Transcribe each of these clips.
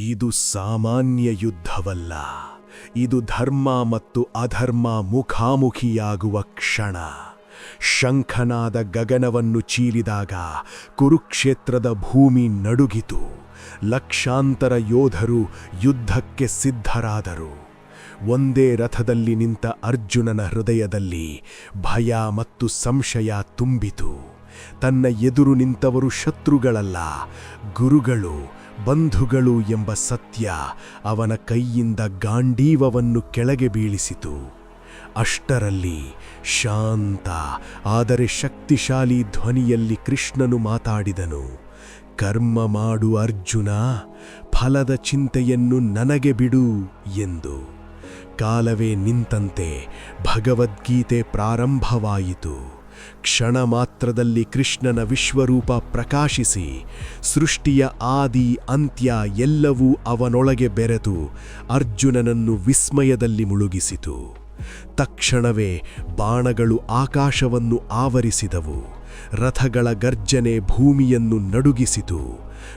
ಇದು ಸಾಮಾನ್ಯ ಯುದ್ಧವಲ್ಲ. ಇದು ಧರ್ಮ ಮತ್ತು ಅಧರ್ಮ ಮುಖಾಮುಖಿಯಾಗುವ ಕ್ಷಣ. ಶಂಖನಾದ ಗಗನವನ್ನು ಚೀರಿದಾಗ ಕುರುಕ್ಷೇತ್ರದ ಭೂಮಿ ನಡುಗಿತು. ಲಕ್ಷಾಂತರ ಯೋಧರು ಯುದ್ಧಕ್ಕೆ ಸಿದ್ಧರಾದರು. ಒಂದೇ ರಥದಲ್ಲಿ ನಿಂತ ಅರ್ಜುನನ ಹೃದಯದಲ್ಲಿ ಭಯ ಮತ್ತು ಸಂಶಯ ತುಂಬಿತು. ತನ್ನ ಎದುರು ನಿಂತವರು ಶತ್ರುಗಳಲ್ಲ, ಗುರುಗಳು, ಬಂಧುಗಳು ಎಂಬ ಸತ್ಯ ಅವನ ಕೈಯಿಂದ ಗಾಂಡೀವವನ್ನು ಕೆಳಗೆ ಬೀಳಿಸಿತು. ಅಷ್ಟರಲ್ಲಿ ಶಾಂತ ಆದರೆ ಶಕ್ತಿಶಾಲಿ ಧ್ವನಿಯಲ್ಲಿ ಕೃಷ್ಣನು ಮಾತಾಡಿದನು. ಕರ್ಮ ಮಾಡು ಅರ್ಜುನ, ಫಲದ ಚಿಂತೆಯನ್ನು ನನಗೆ ಬಿಡು ಎಂದು. ಕಾಲವೇ ನಿಂತಂತೆ ಭಗವದ್ಗೀತೆ ಪ್ರಾರಂಭವಾಯಿತು. ಕ್ಷಣ ಮಾತ್ರದಲ್ಲಿ ಕೃಷ್ಣನ ವಿಶ್ವರೂಪ ಪ್ರಕಾಶಿಸಿ ಸೃಷ್ಟಿಯ ಆದಿ ಅಂತ್ಯ ಎಲ್ಲವೂ ಅವನೊಳಗೆ ಬೆರೆತು ಅರ್ಜುನನನ್ನು ವಿಸ್ಮಯದಲ್ಲಿ ಮುಳುಗಿಸಿತು. ತಕ್ಷಣವೇ ಬಾಣಗಳು ಆಕಾಶವನ್ನು ಆವರಿಸಿದವು. ರಥಗಳ ಗರ್ಜನೆ ಭೂಮಿಯನ್ನು ನಡುಗಿಸಿತು.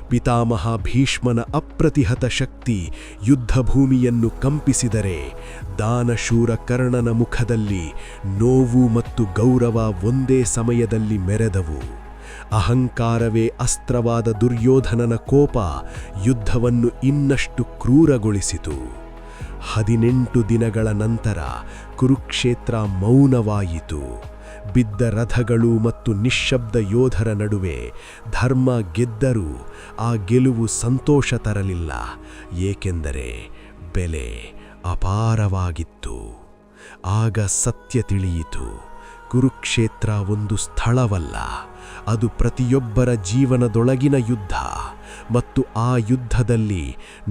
ಪಿತಾಮಹ ಭೀಷ್ಮನ ಅಪ್ರತಿಹತ ಶಕ್ತಿ ಯುದ್ಧಭೂಮಿಯನ್ನು ಕಂಪಿಸಿದರೆ, ದಾನಶೂರ ಕರ್ಣನ ಮುಖದಲ್ಲಿ ನೋವು ಮತ್ತು ಗೌರವ ಒಂದೇ ಸಮಯದಲ್ಲಿ ಮೆರೆದವು. ಅಹಂಕಾರವೇ ಅಸ್ತ್ರವಾದ ದುರ್ಯೋಧನನ ಕೋಪ ಯುದ್ಧವನ್ನು ಇನ್ನಷ್ಟು ಕ್ರೂರಗೊಳಿಸಿತು. 18 ದಿನಗಳ ನಂತರ ಕುರುಕ್ಷೇತ್ರ ಮೌನವಾಯಿತು. ಬಿದ್ದ ರಥಗಳು ಮತ್ತು ನಿಶ್ಶಬ್ದ ಯೋಧರ ನಡುವೆ ಧರ್ಮ ಗೆದ್ದರೂ ಆ ಗೆಲುವು ಸಂತೋಷ ತರಲಿಲ್ಲ, ಏಕೆಂದರೆ ಬೆಲೆ ಅಪಾರವಾಗಿತ್ತು. ಆಗ ಸತ್ಯ ತಿಳಿಯಿತು. ಕುರುಕ್ಷೇತ್ರ ಒಂದು ಸ್ಥಳವಲ್ಲ, ಅದು ಪ್ರತಿಯೊಬ್ಬರ ಜೀವನದೊಳಗಿನ ಯುದ್ಧ. ಮತ್ತು ಆ ಯುದ್ಧದಲ್ಲಿ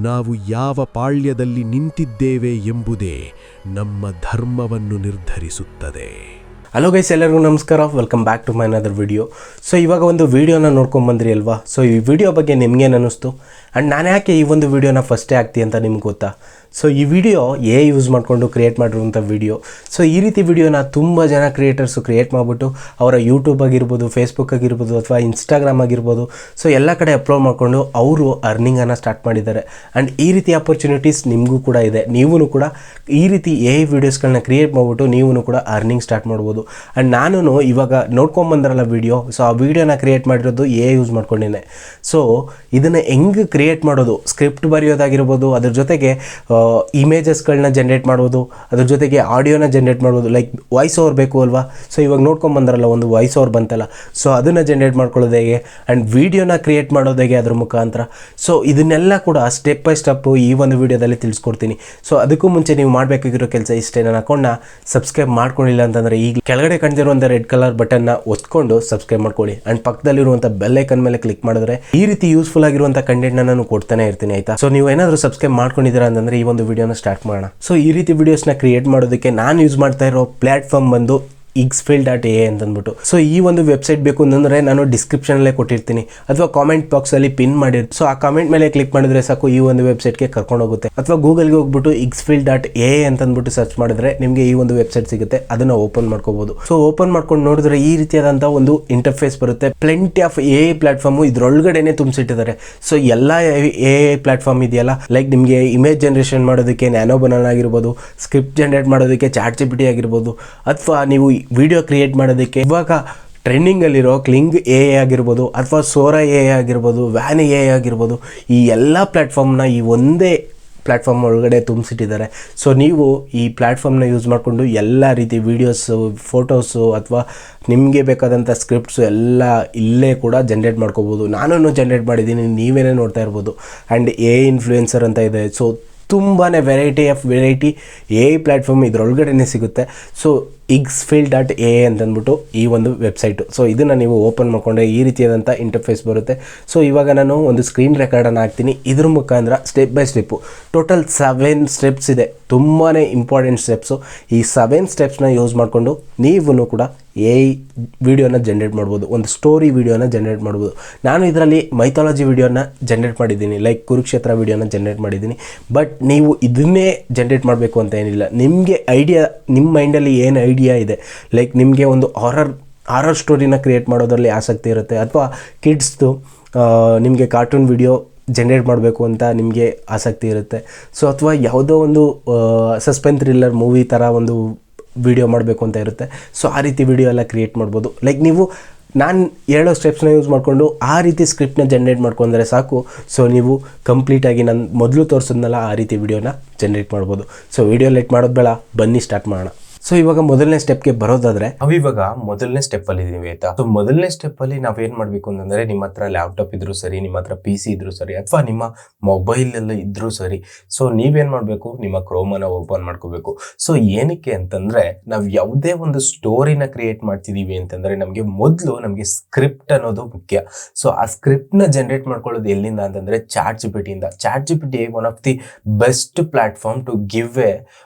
ನಾವು ಯಾವ ಪಾಳ್ಯದಲ್ಲಿ ನಿಂತಿದ್ದೇವೆ ಎಂಬುದೇ ನಮ್ಮ ಧರ್ಮವನ್ನು ನಿರ್ಧರಿಸುತ್ತದೆ. ಹಲೋ ಗೈಸ್, ಎಲ್ಲರಿಗೂ ನಮಸ್ಕಾರ. Welcome back to my another video. So ಇವಾಗ ಒಂದು ವಿಡಿಯೋನ ನೋಡ್ಕೊಂಬಂದ್ರಿ ಅಲ್ವಾ. ಸೊ ಈ ವಿಡಿಯೋ ಬಗ್ಗೆ ನಿಮಗೇನು ಅನ್ನಿಸ್ತು ಆ್ಯಂಡ್ ನಾನು ಯಾಕೆ ಈ ಒಂದು ವಿಡಿಯೋನ ಫಸ್ಟೇ ಹಾಕ್ತೀನಿ ಅಂತ ನಿಮ್ಗೆ ಗೊತ್ತಾ? ಸೊ ಈ ವಿಡಿಯೋ ಯೂಸ್ ಮಾಡಿಕೊಂಡು ಕ್ರಿಯೇಟ್ ಮಾಡಿರುವಂಥ ವಿಡಿಯೋ. ಸೊ ಈ ರೀತಿ ವಿಡಿಯೋನ ತುಂಬ ಜನ ಕ್ರಿಯೇಟರ್ಸು ಕ್ರಿಯೇಟ್ ಮಾಡಿಬಿಟ್ಟು ಅವರ ಯೂಟ್ಯೂಬ್ ಆಗಿರ್ಬೋದು, ಫೇಸ್ಬುಕ್ ಆಗಿರ್ಬೋದು, ಅಥವಾ ಇನ್ಸ್ಟಾಗ್ರಾಮ್ ಆಗಿರ್ಬೋದು, ಸೊ ಎಲ್ಲ ಕಡೆ ಅಪ್ಲೋಡ್ ಮಾಡಿಕೊಂಡು ಅವರು ಅರ್ನಿಂಗನ್ನು ಸ್ಟಾರ್ಟ್ ಮಾಡಿದ್ದಾರೆ. ಆ್ಯಂಡ್ ಈ ರೀತಿ ಆಪರ್ಚುನಿಟೀಸ್ ನಿಮಗೂ ಕೂಡ ಇದೆ. ನೀವೂ ಕೂಡ ಈ ರೀತಿ ವಿಡಿಯೋಸ್ಗಳನ್ನ ಕ್ರಿಯೇಟ್ ಮಾಡಿಬಿಟ್ಟು ನೀವೂ ಕೂಡ ಅರ್ನಿಂಗ್ ಸ್ಟಾರ್ಟ್ ಮಾಡ್ಬೋದು. ಆ್ಯಂಡ್ ನಾನು ಇವಾಗ ನೋಡ್ಕೊಂಬಂದ್ರಲ್ಲ ವಿಡಿಯೋ, ಸೊ ಆ ವಿಡಿಯೋನ ಕ್ರಿಯೇಟ್ ಮಾಡಿರೋದು ಯೂಸ್ ಮಾಡ್ಕೊಂಡಿದ್ದೇನೆ. ಸೊ ಇದನ್ನು ಹೆಂಗೆ ಕ್ರಿಯೇಟ್ ಮಾಡೋದು, ಸ್ಕ್ರಿಪ್ಟ್ ಬರೆಯೋದಾಗಿರ್ಬೋದು, ಅದ್ರ ಜೊತೆಗೆ ಇಮೇಜಸ್ಗಳನ್ನ ಜನ್ರೇಟ್ ಮಾಡ್ಬೋದು, ಅದ್ರ ಜೊತೆಗೆ ಆಡಿಯೋನ ಜನ್ರೇಟ್ ಮಾಡ್ಬೋದು. ಲೈಕ್ ವಾಯ್ಸ್ ಓವರ್ ಬೇಕು ಅಲ್ವಾ. ಸೊ ಇವಾಗ ನೋಡ್ಕೊಂಬಂದ್ರಲ್ಲ ಒಂದು ವಾಯ್ಸ್ ಓವರ್ ಬಂತಲ್ಲ, ಸೊ ಅದನ್ನು ಜನ್ರೇಟ್ ಮಾಡ್ಕೊಳ್ಳೋದು ಹೇಗೆ ಆ್ಯಂಡ್ ವಿಡಿಯೋನ ಕ್ರಿಯೇಟ್ ಮಾಡೋದು ಹೇಗೆ ಅದ್ರ ಮುಖಾಂತರ. ಸೊ ಇದನ್ನೆಲ್ಲ ಕೂಡ ಸ್ಟೆಪ್ ಬೈ ಸ್ಟೆಪ್ಪು ಈ ಒಂದು ವಿಡಿಯೋದಲ್ಲಿ ತಿಳಿಸ್ಕೊಡ್ತೀನಿ. ಸೊ ಅದಕ್ಕೂ ಮುಂಚೆ ನೀವು ಮಾಡಬೇಕಾಗಿರೋ ಕೆಲಸ ಇಷ್ಟೇ. ನನ್ನ ಅಕೌಂಟ್ನ ಸಬ್ಸ್ಕ್ರೈಬ್ ಮಾಡ್ಕೊಂಡಿಲ್ಲ ಅಂತಂದರೆ ಈಗ ಕೆಳಗಡೆ ಕಾಣ್ತಿರುವಂಥ ರೆಡ್ ಕಲರ್ ಬಟನ್ನ ಒತ್ಕೊಂಡು ಸಬ್ಸ್ಕ್ರೈಬ್ ಮಾಡ್ಕೊಳ್ಳಿ. ಆ್ಯಂಡ್ ಪಕ್ಕದಲ್ಲಿರುವಂಥ ಬೆಲ್ ಐಕನ್ ಮೇಲೆ ಕ್ಲಿಕ್ ಮಾಡಿದ್ರೆ ಈ ರೀತಿ ಯೂಸ್ಫುಲ್ ಆಗಿರುವಂಥ ಕಂಟೆಂಟ್ನ ನಾನು ಕೊಡ್ತಾನೆ ಇರ್ತೀನಿ, ಆಯಿತಾ? ಸೊ ನೀವು ಏನಾದರೂ ಸಬ್ಸ್ಕ್ರೈಬ್ ಮಾಡ್ಕೊಂಡಿದ್ದೀರಾ ಅಂತಂದರೆ ಈ ಒಂದು ವಿಡಿಯೋನ ಸ್ಟಾರ್ಟ್ ಮಾಡೋಣ. ಸೊ ಈ ರೀತಿ ವಿಡಿಯೋಸ್ನ ಕ್ರಿಯೇಟ್ ಮಾಡೋದಕ್ಕೆ ನಾನು ಯೂಸ್ ಮಾಡ್ತಾ ಇರೋ ಪ್ಲಾಟ್ಫಾರ್ಮ್ ಬಂದು xfill.ai ಅಂತಂದ್ಬಿಟ್ಟು. ಸೊ ಈ ಒಂದು ವೆಬ್ಸೈಟ್ ಬೇಕು ಅಂತಂದರೆ ನಾನು ಡಿಸ್ಕ್ರಿಪ್ಷನಲ್ಲೇ ಕೊಟ್ಟಿರ್ತೀನಿ ಅಥವಾ ಕಾಮೆಂಟ್ ಬಾಕ್ಸಲ್ಲಿ ಪಿನ್ ಮಾಡಿರ್ತೀನಿ. ಸೊ ಆ ಕಾಮೆಂಟ್ ಮೇಲೆ ಕ್ಲಿಕ್ ಮಾಡಿದ್ರೆ ಸಾಕು ಈ ಒಂದು ವೆಬ್ಸೈಟ್ಗೆ ಕರ್ಕೊಂಡು ಹೋಗುತ್ತೆ. ಅಥವಾ ಗೂಗಲ್ಗೆ ಹೋಗ್ಬಿಟ್ಟು xfill.ai ಅಂತಂದ್ಬಿಟ್ಟು ಸರ್ಚ್ ಮಾಡಿದ್ರೆ ನಿಮಗೆ ಈ ಒಂದು ವೆಬ್ಸೈಟ್ ಸಿಗುತ್ತೆ. ಅದನ್ನು ಓಪನ್ ಮಾಡ್ಕೋಬಹುದು. ಸೊ ಓಪನ್ ಮಾಡ್ಕೊಂಡು ನೋಡಿದ್ರೆ ಈ ರೀತಿಯಾದಂಥ ಒಂದು ಇಂಟರ್ಫೇಸ್ ಬರುತ್ತೆ. ಪ್ಲೆಂಟಿ ಆಫ್ AI ಪ್ಲಾಟ್ಫಾರ್ಮು ಇದರೊಳಗಡೆನೆ ತುಂಬಿಸಿಟ್ಟಿದ್ದಾರೆ. ಸೊ ಎಲ್ಲ AI ಪ್ಲಾಟ್ಫಾರ್ಮ್ ಇದೆಯಲ್ಲ, ಲೈಕ್ ನಿಮಗೆ ಇಮೇಜ್ ಜನರೇಷನ್ ಮಾಡೋದಕ್ಕೆ ನ್ಯಾನೋ ಬನಾನಾ ಆಗಿರ್ಬೋದು, ಸ್ಕ್ರಿಪ್ಟ್ ಜನರೇಟ್ ಮಾಡೋದಕ್ಕೆ ChatGPT ಆಗಿರ್ಬೋದು, ಅಥವಾ ನೀವು ವಿಡಿಯೋ ಕ್ರಿಯೇಟ್ ಮಾಡೋದಕ್ಕೆ ಇವಾಗ ಟ್ರೆಂಡಿಂಗಲ್ಲಿರೋ ಕ್ಲಿಂಗ್ AI ಆಗಿರ್ಬೋದು, ಅಥವಾ ಸೋರಾ AI ಆಗಿರ್ಬೋದು, ವ್ಯಾನ್ AI ಆಗಿರ್ಬೋದು, ಈ ಎಲ್ಲ ಪ್ಲ್ಯಾಟ್ಫಾರ್ಮ್ನ ಈ ಒಂದೇ ಪ್ಲ್ಯಾಟ್ಫಾರ್ಮ್ ಒಳಗಡೆ ತುಂಬಿಸಿಟ್ಟಿದ್ದಾರೆ. ಸೊ ನೀವು ಈ ಪ್ಲ್ಯಾಟ್ಫಾರ್ಮ್ನ ಯೂಸ್ ಮಾಡಿಕೊಂಡು ಎಲ್ಲ ರೀತಿ ವೀಡಿಯೋಸು, ಫೋಟೋಸು ಅಥವಾ ನಿಮಗೆ ಬೇಕಾದಂಥ ಸ್ಕ್ರಿಪ್ಟ್ಸು ಎಲ್ಲ ಇಲ್ಲೇ ಕೂಡ ಜನ್ರೇಟ್ ಮಾಡ್ಕೋಬೋದು. ನಾನು ಜನ್ರೇಟ್ ಮಾಡಿದ್ದೀನಿ, ನೀವೇನೇ ನೋಡ್ತಾ ಇರ್ಬೋದು. ಆ್ಯಂಡ್ AI ಇನ್ಫ್ಲೂಯೆನ್ಸರ್ ಅಂತ ಇದೆ. ಸೊ ತುಂಬಾ ವೆರೈಟಿ AI ಪ್ಲ್ಯಾಟ್ಫಾರ್ಮ್ ಇದರೊಳಗಡೆ ಸಿಗುತ್ತೆ. ಸೊ xfill.ai ಅಂತಂದ್ಬಿಟ್ಟು ಈ ಒಂದು ವೆಬ್ಸೈಟು. ಸೊ ಇದನ್ನು ನೀವು ಓಪನ್ ಮಾಡಿಕೊಂಡ್ರೆ ಈ ರೀತಿಯಾದಂಥ ಇಂಟರ್ಫೇಸ್ ಬರುತ್ತೆ. ಸೊ ಇವಾಗ ನಾನು ಒಂದು ಸ್ಕ್ರೀನ್ ರೆಕಾರ್ಡನ್ನು ಹಾಕ್ತೀನಿ. ಇದ್ರ ಮುಖಾಂತರ step by step total 7 steps ಇದೆ, ತುಂಬಾ ಇಂಪಾರ್ಟೆಂಟ್ ಸ್ಟೆಪ್ಸು. ಈ 7 ಸ್ಟೆಪ್ಸ್ನ ಯೂಸ್ ಮಾಡಿಕೊಂಡು ನೀವು ಕೂಡ AI ವಿಡಿಯೋನ ಜನ್ರೇಟ್ ಮಾಡ್ಬೋದು, ಒಂದು ಸ್ಟೋರಿ ವಿಡಿಯೋನ ಜನ್ರೇಟ್ ಮಾಡ್ಬೋದು. ನಾನು ಇದರಲ್ಲಿ ಮೈಥಾಲಜಿ ವಿಡಿಯೋನ ಜನ್ರೇಟ್ ಮಾಡಿದ್ದೀನಿ, ಲೈಕ್ ಕುರುಕ್ಷೇತ್ರ ವಿಡಿಯೋನ ಜನ್ರೇಟ್ ಮಾಡಿದ್ದೀನಿ. ಬಟ್ ನೀವು ಇದನ್ನೇ ಜನ್ರೇಟ್ ಮಾಡಬೇಕು ಅಂತ ಏನಿಲ್ಲ. ನಿಮಗೆ ಐಡಿಯಾ, ನಿಮ್ಮ ಮೈಂಡಲ್ಲಿ ಏನು ಐಡಿಯಾ ಇದೆ, ಲೈಕ್ ನಿಮಗೆ ಒಂದು ಹಾರರ್ ಸ್ಟೋರಿನ ಕ್ರಿಯೇಟ್ ಮಾಡೋದ್ರಲ್ಲಿ ಆಸಕ್ತಿ ಇರುತ್ತೆ, ಅಥವಾ ಕಿಡ್ಸ್ದು ನಿಮಗೆ ಕಾರ್ಟೂನ್ ವಿಡಿಯೋ ಜನ್ರೇಟ್ ಮಾಡಬೇಕು ಅಂತ ನಿಮಗೆ ಆಸಕ್ತಿ ಇರುತ್ತೆ. ಸೊ ಅಥವಾ ಯಾವುದೋ ಒಂದು ಸಸ್ಪೆನ್ಸ್ ಥ್ರಿಲ್ಲರ್ ಮೂವಿ ಥರ ಒಂದು ವಿಡಿಯೋ ಮಾಡಬೇಕು ಅಂತ ಇರುತ್ತೆ. ಸೊ ಆ ರೀತಿ ವಿಡಿಯೋ ಎಲ್ಲ ಕ್ರಿಯೇಟ್ ಮಾಡ್ಬೋದು. ಲೈಕ್ ನೀವು ನಾನು ಹೇಳೋ ಸ್ಟೆಪ್ಸ್ನ ಯೂಸ್ ಮಾಡಿಕೊಂಡು ಆ ರೀತಿ ಸ್ಕ್ರಿಪ್ಟ್ನ ಜನ್ರೇಟ್ ಮಾಡ್ಕೊಂಡ್ರೆ ಸಾಕು. ಸೊ ನೀವು ಕಂಪ್ಲೀಟಾಗಿ ನಾನು ಮೊದಲು ತೋರಿಸಿದ್ನಲ್ಲ ಆ ರೀತಿ ವಿಡಿಯೋನ ಜನ್ರೇಟ್ ಮಾಡ್ಬೋದು. ಸೊ ವಿಡಿಯೋ ಲೇಟ್ ಮಾಡೋದು ಬೇಡ, ಬನ್ನಿ ಸ್ಟಾರ್ಟ್ ಮಾಡೋಣ. ಸೊ ಇವಾಗ ಮೊದಲನೇ ಸ್ಟೆಪ್ಗೆ ಬರೋದಾದ್ರೆ ನಾವು ಇವಾಗ ಮೊದಲನೇ ಸ್ಟೆಪ್ಪಲ್ಲಿ ಇದ್ದೀವಿ ಆಯಿತಾ. ಸೊ ಮೊದಲನೇ ಸ್ಟೆಪ್ಪಲ್ಲಿ ನಾವೇನು ಮಾಡಬೇಕು ಅಂತಂದರೆ, ನಿಮ್ಮ ಹತ್ರ ಲ್ಯಾಪ್ಟಾಪ್ ಇದ್ರೂ ಸರಿ, ನಿಮ್ಮ ಹತ್ರ PC ಇದ್ರೂ ಸರಿ, ಅಥವಾ ನಿಮ್ಮ ಮೊಬೈಲಲ್ಲಿ ಇದ್ರೂ ಸರಿ. ಸೊ ನೀವೇನು ಮಾಡಬೇಕು, ನಿಮ್ಮ ಕ್ರೋಮನ ಓಪನ್ ಮಾಡ್ಕೋಬೇಕು. ಸೊ ಏನಕ್ಕೆ ಅಂತಂದರೆ, ನಾವು ಯಾವುದೇ ಒಂದು ಸ್ಟೋರಿನ ಕ್ರಿಯೇಟ್ ಮಾಡ್ತಿದ್ದೀವಿ ಅಂತಂದರೆ ನಮಗೆ ಮೊದಲು ನಮಗೆ ಸ್ಕ್ರಿಪ್ಟ್ ಅನ್ನೋದು ಮುಖ್ಯ. ಸೊ ಆ ಸ್ಕ್ರಿಪ್ಟ್ನ ಜನ್ರೇಟ್ ಮಾಡ್ಕೊಳ್ಳೋದು ಎಲ್ಲಿಂದ ಅಂತಂದರೆ ChatGPTಯಿಂದ. ChatGPT one of the best platform to give a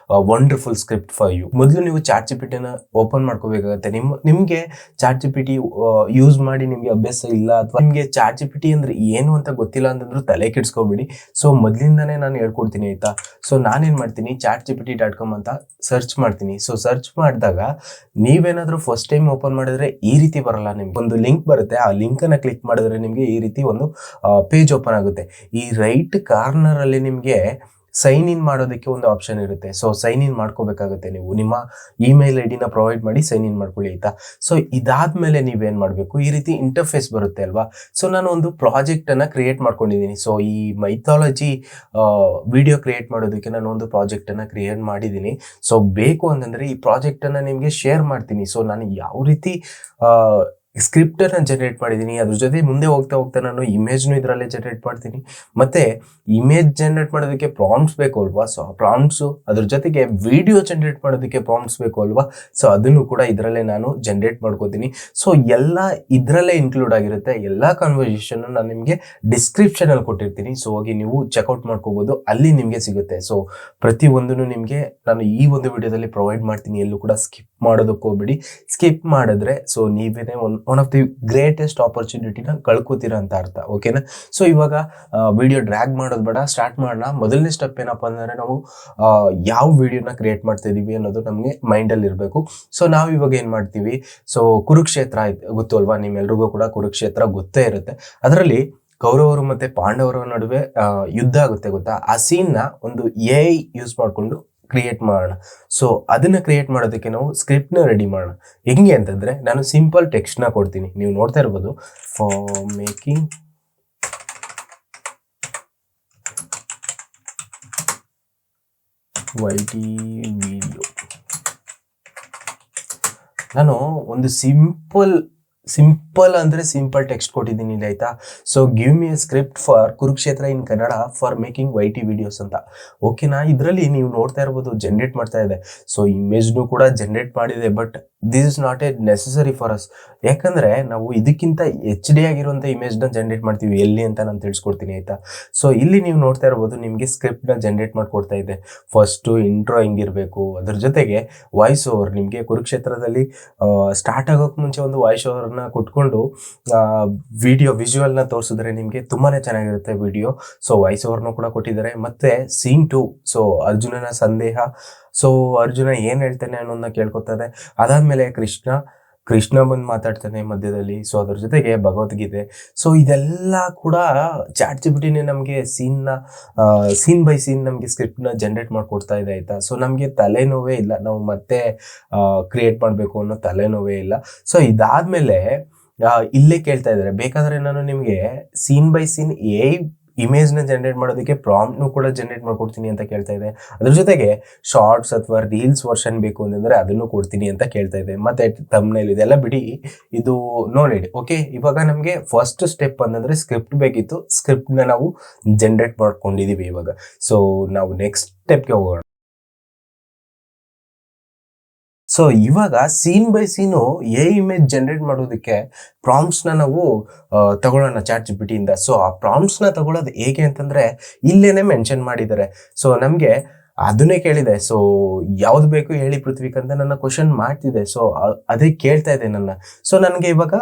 wonderful script for you. ಮೊದಲು ನೀವು ChatGPTನ ಓಪನ್ ಮಾಡ್ಕೋಬೇಕಾಗತ್ತೆ. ನಿಮಗೆ ChatGPT ಯೂಸ್ ಮಾಡಿ ನಿಮಗೆ ಅಭ್ಯಾಸ ಇಲ್ಲ, ಅಥವಾ ನಿಮಗೆ ChatGPT ಅಂದ್ರೆ ಏನು ಅಂತ ಗೊತ್ತಿಲ್ಲ ಅಂತಂದ್ರೂ ತಲೆ ಕೆಡಿಸ್ಕೋಬೇಡಿ. ಸೊ ಮೊದಲಿಂದಾನೇ ನಾನು ಹೇಳ್ಕೊಡ್ತೀನಿ ಆಯ್ತಾ. ಸೊ ನಾನೇನು ಮಾಡ್ತೀನಿ, chatgpt.com ಅಂತ ಸರ್ಚ್ ಮಾಡ್ತೀನಿ. ಸೊ ಸರ್ಚ್ ಮಾಡಿದಾಗ ನೀವೇನಾದರೂ ಫಸ್ಟ್ ಟೈಮ್ ಓಪನ್ ಮಾಡಿದ್ರೆ ಈ ರೀತಿ ಬರಲ್ಲ, ನಿಮ್ಗೆ ಒಂದು ಲಿಂಕ್ ಬರುತ್ತೆ. ಆ ಲಿಂಕನ್ನು ಕ್ಲಿಕ್ ಮಾಡಿದ್ರೆ ನಿಮಗೆ ಈ ರೀತಿ ಒಂದು ಪೇಜ್ ಓಪನ್ ಆಗುತ್ತೆ. ಈ ರೈಟ್ ಕಾರ್ನರಲ್ಲಿ ನಿಮಗೆ ಸೈನ್ ಇನ್ ಮಾಡೋದಕ್ಕೆ ಒಂದು ಆಪ್ಷನ್ ಇರುತ್ತೆ. ಸೊ ಸೈನ್ ಇನ್ ಮಾಡ್ಕೋಬೇಕಾಗುತ್ತೆ. ನೀವು ನಿಮ್ಮ ಇಮೇಲ್ ID ನ ಪ್ರೊವೈಡ್ ಮಾಡಿ ಸೈನ್ ಇನ್ ಮಾಡ್ಕೊಳ್ಳಿ ಆಯ್ತಾ. ಸೊ ಇದಾದ್ಮೇಲೆ ನೀವೇನು ಮಾಡಬೇಕು, ಈ ರೀತಿ ಇಂಟರ್ಫೇಸ್ ಬರುತ್ತೆ ಅಲ್ವಾ. ಸೊ ನಾನು ಒಂದು ಪ್ರಾಜೆಕ್ಟನ್ನು ಕ್ರಿಯೇಟ್ ಮಾಡ್ಕೊಂಡಿದ್ದೀನಿ. ಸೊ ಈ ಮೈಥಾಲಜಿ ವಿಡಿಯೋ ಕ್ರಿಯೇಟ್ ಮಾಡೋದಕ್ಕೆ ನಾನು ಒಂದು ಪ್ರಾಜೆಕ್ಟನ್ನು ಕ್ರಿಯೇಟ್ ಮಾಡಿದ್ದೀನಿ. ಸೊ ಬೇಕು ಅಂತಂದರೆ ಈ ಪ್ರಾಜೆಕ್ಟನ್ನು ನಿಮಗೆ ಶೇರ್ ಮಾಡ್ತೀನಿ. ಸೊ ನಾನು ಯಾವ ರೀತಿ ಸ್ಕ್ರಿಪ್ಟನ್ನು ಜನ್ರೇಟ್ ಮಾಡಿದ್ದೀನಿ, ಅದ್ರ ಜೊತೆ ಮುಂದೆ ಹೋಗ್ತಾ ಹೋಗ್ತಾ ನಾನು ಇಮೇಜ್ನು ಇದರಲ್ಲೇ ಜನ್ರೇಟ್ ಮಾಡ್ತೀನಿ. ಮತ್ತು ಇಮೇಜ್ ಜನ್ರೇಟ್ ಮಾಡೋದಕ್ಕೆ ಪ್ರಾಂಪ್ಟ್ಸ್ ಬೇಕು ಅಲ್ವಾ. ಸೊ ಆ ಪ್ರಾಂಪ್ಟ್ಸು ಅದ್ರ ಜೊತೆಗೆ ವಿಡಿಯೋ ಜನ್ರೇಟ್ ಮಾಡೋದಕ್ಕೆ ಪ್ರಾಂಪ್ಟ್ಸ್ ಬೇಕು ಅಲ್ವಾ. ಸೊ ಅದನ್ನು ಕೂಡ ಇದರಲ್ಲೇ ನಾನು ಜನ್ರೇಟ್ ಮಾಡ್ಕೋತೀನಿ. ಸೊ ಎಲ್ಲ ಇದರಲ್ಲೇ ಇನ್ಕ್ಲೂಡ್ ಆಗಿರುತ್ತೆ. ಎಲ್ಲ ಕನ್ವರ್ಸೇಷನ್ನು ನಾನು ನಿಮಗೆ ಡಿಸ್ಕ್ರಿಪ್ಷನಲ್ಲಿ ಕೊಟ್ಟಿರ್ತೀನಿ. ಸೊ ಹೋಗಿ ನೀವು ಚೆಕ್ಔಟ್ ಮಾಡ್ಕೋಬೋದು, ಅಲ್ಲಿ ನಿಮಗೆ ಸಿಗುತ್ತೆ. ಸೊ ಪ್ರತಿಯೊಂದನ್ನು ನಿಮಗೆ ನಾನು ಈ ಒಂದು ವಿಡಿಯೋದಲ್ಲಿ ಪ್ರೊವೈಡ್ ಮಾಡ್ತೀನಿ. ಎಲ್ಲೂ ಕೂಡ ಸ್ಕಿಪ್ ಮಾಡೋದಕ್ಕೆ ಹೋಗ್ಬೇಡಿ. ಸ್ಕಿಪ್ ಮಾಡಿದ್ರೆ ಸೊ ನೀವೇನೇ ಒನ್ ಆಫ್ ದಿ ಗ್ರೇಟೆಸ್ಟ್ ಆಪರ್ಚುನಿಟಿನ ಕಳ್ಕೊತೀರಾ ಅಂತ ಅರ್ಥ, ಓಕೆನಾ. ಸೊ ಇವಾಗ ವಿಡಿಯೋ ಡ್ರ್ಯಾಗ್ ಮಾಡೋದು ಬೇಡ, ಸ್ಟಾರ್ಟ್ ಮಾಡೋಣ. ಮೊದಲನೇ ಸ್ಟೆಪ್ ಏನಪ್ಪ ಅಂದರೆ, ನಾವು ಯಾವ ವಿಡಿಯೋನ ಕ್ರಿಯೇಟ್ ಮಾಡ್ತಾ ಇದ್ದೀವಿ ಅನ್ನೋದು ನಮಗೆ ಮೈಂಡಲ್ಲಿ ಇರಬೇಕು. ಸೊ ನಾವು ಇವಾಗ ಏನು ಮಾಡ್ತೀವಿ, ಸೊ ಕುರುಕ್ಷೇತ್ರ ಗೊತ್ತು ಅಲ್ವಾ, ನಿಮ್ಮೆಲ್ರಿಗೂ ಕೂಡ ಕುರುಕ್ಷೇತ್ರ ಗೊತ್ತೇ ಇರುತ್ತೆ. ಅದರಲ್ಲಿ ಕೌರವರು ಮತ್ತು ಪಾಂಡವರ ನಡುವೆ ಯುದ್ಧ ಆಗುತ್ತೆ ಗೊತ್ತಾ. ಆ ಸೀನ್ನ ಒಂದು AI ಯೂಸ್ ಮಾಡಿಕೊಂಡು ಕ್ರಿಯೇಟ್ ಮಾಡೋಣ. ಸೊ ಅದನ್ನು ಕ್ರಿಯೇಟ್ ಮಾಡೋದಕ್ಕೆ ನಾವು ಸ್ಕ್ರಿಪ್ಟ್ನ ರೆಡಿ ಮಾಡೋಣ. ಹೆಂಗೆ ಅಂತಂದರೆ, ನಾನು ಸಿಂಪಲ್ ಟೆಕ್ಸ್ಟ್ನ ಕೊಡ್ತೀನಿ. ನೀವು ನೋಡ್ತಾ ಇರ್ಬೋದು, ಫಾರ್ ಮೇಕಿಂಗ್ YT ವಿಡಿಯೋ. ನಾನು ಒಂದು ಸಿಂಪಲ್ ಅಂದರೆ ಸಿಂಪಲ್ ಟೆಕ್ಸ್ಟ್ ಕೊಟ್ಟಿದ್ದೀನಿ ಇಲ್ಲಿ ಆಯಿತಾ. So give me a script for Kurukshetra in Kannada for making YT videos ಅಂತ, ಓಕೆನಾ. ಇದರಲ್ಲಿ ನೀವು ನೋಡ್ತಾ ಇರ್ಬೋದು ಜನ್ರೇಟ್ ಮಾಡ್ತಾ ಇದೆ. ಸೊ ಇಮೇಜ್ನು ಕೂಡ ಜನ್ರೇಟ್ ಮಾಡಿದೆ, but this is not A necessary for us. ಯಾಕಂದರೆ ನಾವು ಇದಕ್ಕಿಂತ HD ಆಗಿರುವಂಥ ಇಮೇಜ್ನ ಜನ್ರೇಟ್ ಮಾಡ್ತೀವಿ. ಎಲ್ಲಿ ಅಂತ ನಾನು ತಿಳಿಸ್ಕೊಡ್ತೀನಿ ಆಯಿತಾ. ಸೊ ಇಲ್ಲಿ ನೀವು ನೋಡ್ತಾ ಇರ್ಬೋದು, ನಿಮಗೆ ಸ್ಕ್ರಿಪ್ಟ್ನ ಜನ್ರೇಟ್ ಮಾಡಿಕೊಡ್ತಾ ಇದೆ. ಫಸ್ಟು ಇಂಟ್ರೋ ಹೆಂಗಿರಬೇಕು, ಅದ್ರ ಜೊತೆಗೆ ವಾಯ್ಸ್ ಓವರ್. ನಿಮಗೆ ಕುರುಕ್ಷೇತ್ರದಲ್ಲಿ ಸ್ಟಾರ್ಟ್ ಆಗೋಕ್ಕೆ ಮುಂಚೆ ಒಂದು ವಾಯ್ಸ್ ಓವರ್ನ ಕೊಟ್ಕೊಂಡು ವಿಡಿಯೋ ವಿಜುವಲ್ನ ತೋರಿಸಿದ್ರೆ ನಿಮಗೆ ತುಂಬಾ ಚೆನ್ನಾಗಿರುತ್ತೆ ವಿಡಿಯೋ. ಸೊ ವಾಯ್ಸ್ ಓವರ್ನು ಕೂಡ ಕೊಟ್ಟಿದ್ದಾರೆ. ಮತ್ತು ಸೀನ್ 2, ಸೊ ಅರ್ಜುನನ ಸಂದೇಹ. ಸೊ ಅರ್ಜುನ ಏನು ಹೇಳ್ತಾನೆ ಅನ್ನೋದನ್ನ ಕೇಳ್ಕೊತಾರೆ. ಅದಾದಮೇಲೆ ಕೃಷ್ಣ ಬಂದು ಮಾತಾಡ್ತಾನೆ ಮಧ್ಯದಲ್ಲಿ. ಸೊ ಅದ್ರ ಜೊತೆಗೆ ಭಗವದ್ಗೀತೆ. ಸೊ ಇದೆಲ್ಲ ಕೂಡ ChatGPTನೇ ನಮಗೆ ಸೀನ್ ಬೈ ಸೀನ್ ನಮಗೆ ಸ್ಕ್ರಿಪ್ಟ್ನ ಜನ್ರೇಟ್ ಮಾಡಿಕೊಡ್ತಾ ಇದೆ ಆಯಿತಾ. ಸೊ ನಮಗೆ ತಲೆನೋವೇ ಇಲ್ಲ, ನಾವು ಮತ್ತೆ ಕ್ರಿಯೇಟ್ ಮಾಡಬೇಕು ಅನ್ನೋ ತಲೆನೋವೇ ಇಲ್ಲ. ಸೊ ಇದಾದಮೇಲೆ ಇಲ್ಲೇ ಕೇಳ್ತಾ ಇದ್ದಾರೆ, ಬೇಕಾದರೆ ನಾನು ನಿಮಗೆ ಸೀನ್ ಬೈ ಸೀನ್ ಇಮೇಜ್ನ ಜನ್ರೇಟ್ ಮಾಡೋದಕ್ಕೆ ಪ್ರಾಂಪ್ಟ್ನು ಕೂಡ ಜನ್ರೇಟ್ ಮಾಡ್ಕೊಡ್ತೀನಿ ಅಂತ ಕೇಳ್ತಾ ಇದೆ. ಅದ್ರ ಜೊತೆಗೆ ಶಾರ್ಟ್ಸ್ ಅಥವಾ ರೀಲ್ಸ್ ವರ್ಷನ್ ಬೇಕು ಅಂತಂದರೆ ಅದನ್ನು ಕೊಡ್ತೀನಿ ಅಂತ ಕೇಳ್ತಾ ಇದೆ. ಮತ್ತು ಥಂಬ್ನೇಲ್ ಇದೆಲ್ಲ ಬಿಡಿ, ಇದು ನೋ ನೀಡ್. ಓಕೆ, ಇವಾಗ ನಮಗೆ ಫಸ್ಟ್ ಸ್ಟೆಪ್ ಅಂತಂದರೆ ಸ್ಕ್ರಿಪ್ಟ್ ಬೇಕಿತ್ತು. ಸ್ಕ್ರಿಪ್ಟ್ನ ನಾವು ಜನ್ರೇಟ್ ಮಾಡ್ಕೊಂಡಿದ್ದೀವಿ ಇವಾಗ. ಸೊ ನಾವು ನೆಕ್ಸ್ಟ್ ಸ್ಟೆಪ್ಗೆ ಹೋಗೋಣ. ಸೊ ಇವಾಗ scene by scene image generate ಮಾಡೋದಕ್ಕೆ ಪ್ರಾಂಪ್ಟ್ಸ್ನ ನಾವು ತಗೊಳ್ಳೋಣ ChatGPTಯಿಂದ. ಸೊ ಆ ಪ್ರಾಂಪ್ಟ್ಸ್ನ ತಗೊಳ್ಳೋದು ಹೇಗೆ ಅಂತಂದರೆ, ಇಲ್ಲೇನೆ ಮೆನ್ಷನ್ ಮಾಡಿದ್ದಾರೆ. ಸೊ ನಮಗೆ ಅದನ್ನೇ ಕೇಳಿದೆ. ಸೊ ಯಾವ್ದು ಬೇಕು ಹೇಳಿ ಪೃಥ್ವಿಕ್ ಅಂತ ನನ್ನ ಕ್ವಶನ್ ಮಾಡ್ತಿದೆ. ಸೊ ಅದೇ ಕೇಳ್ತಾ ಇದೆ ನನ್ನ. ಸೊ ನನಗೆ ಇವಾಗ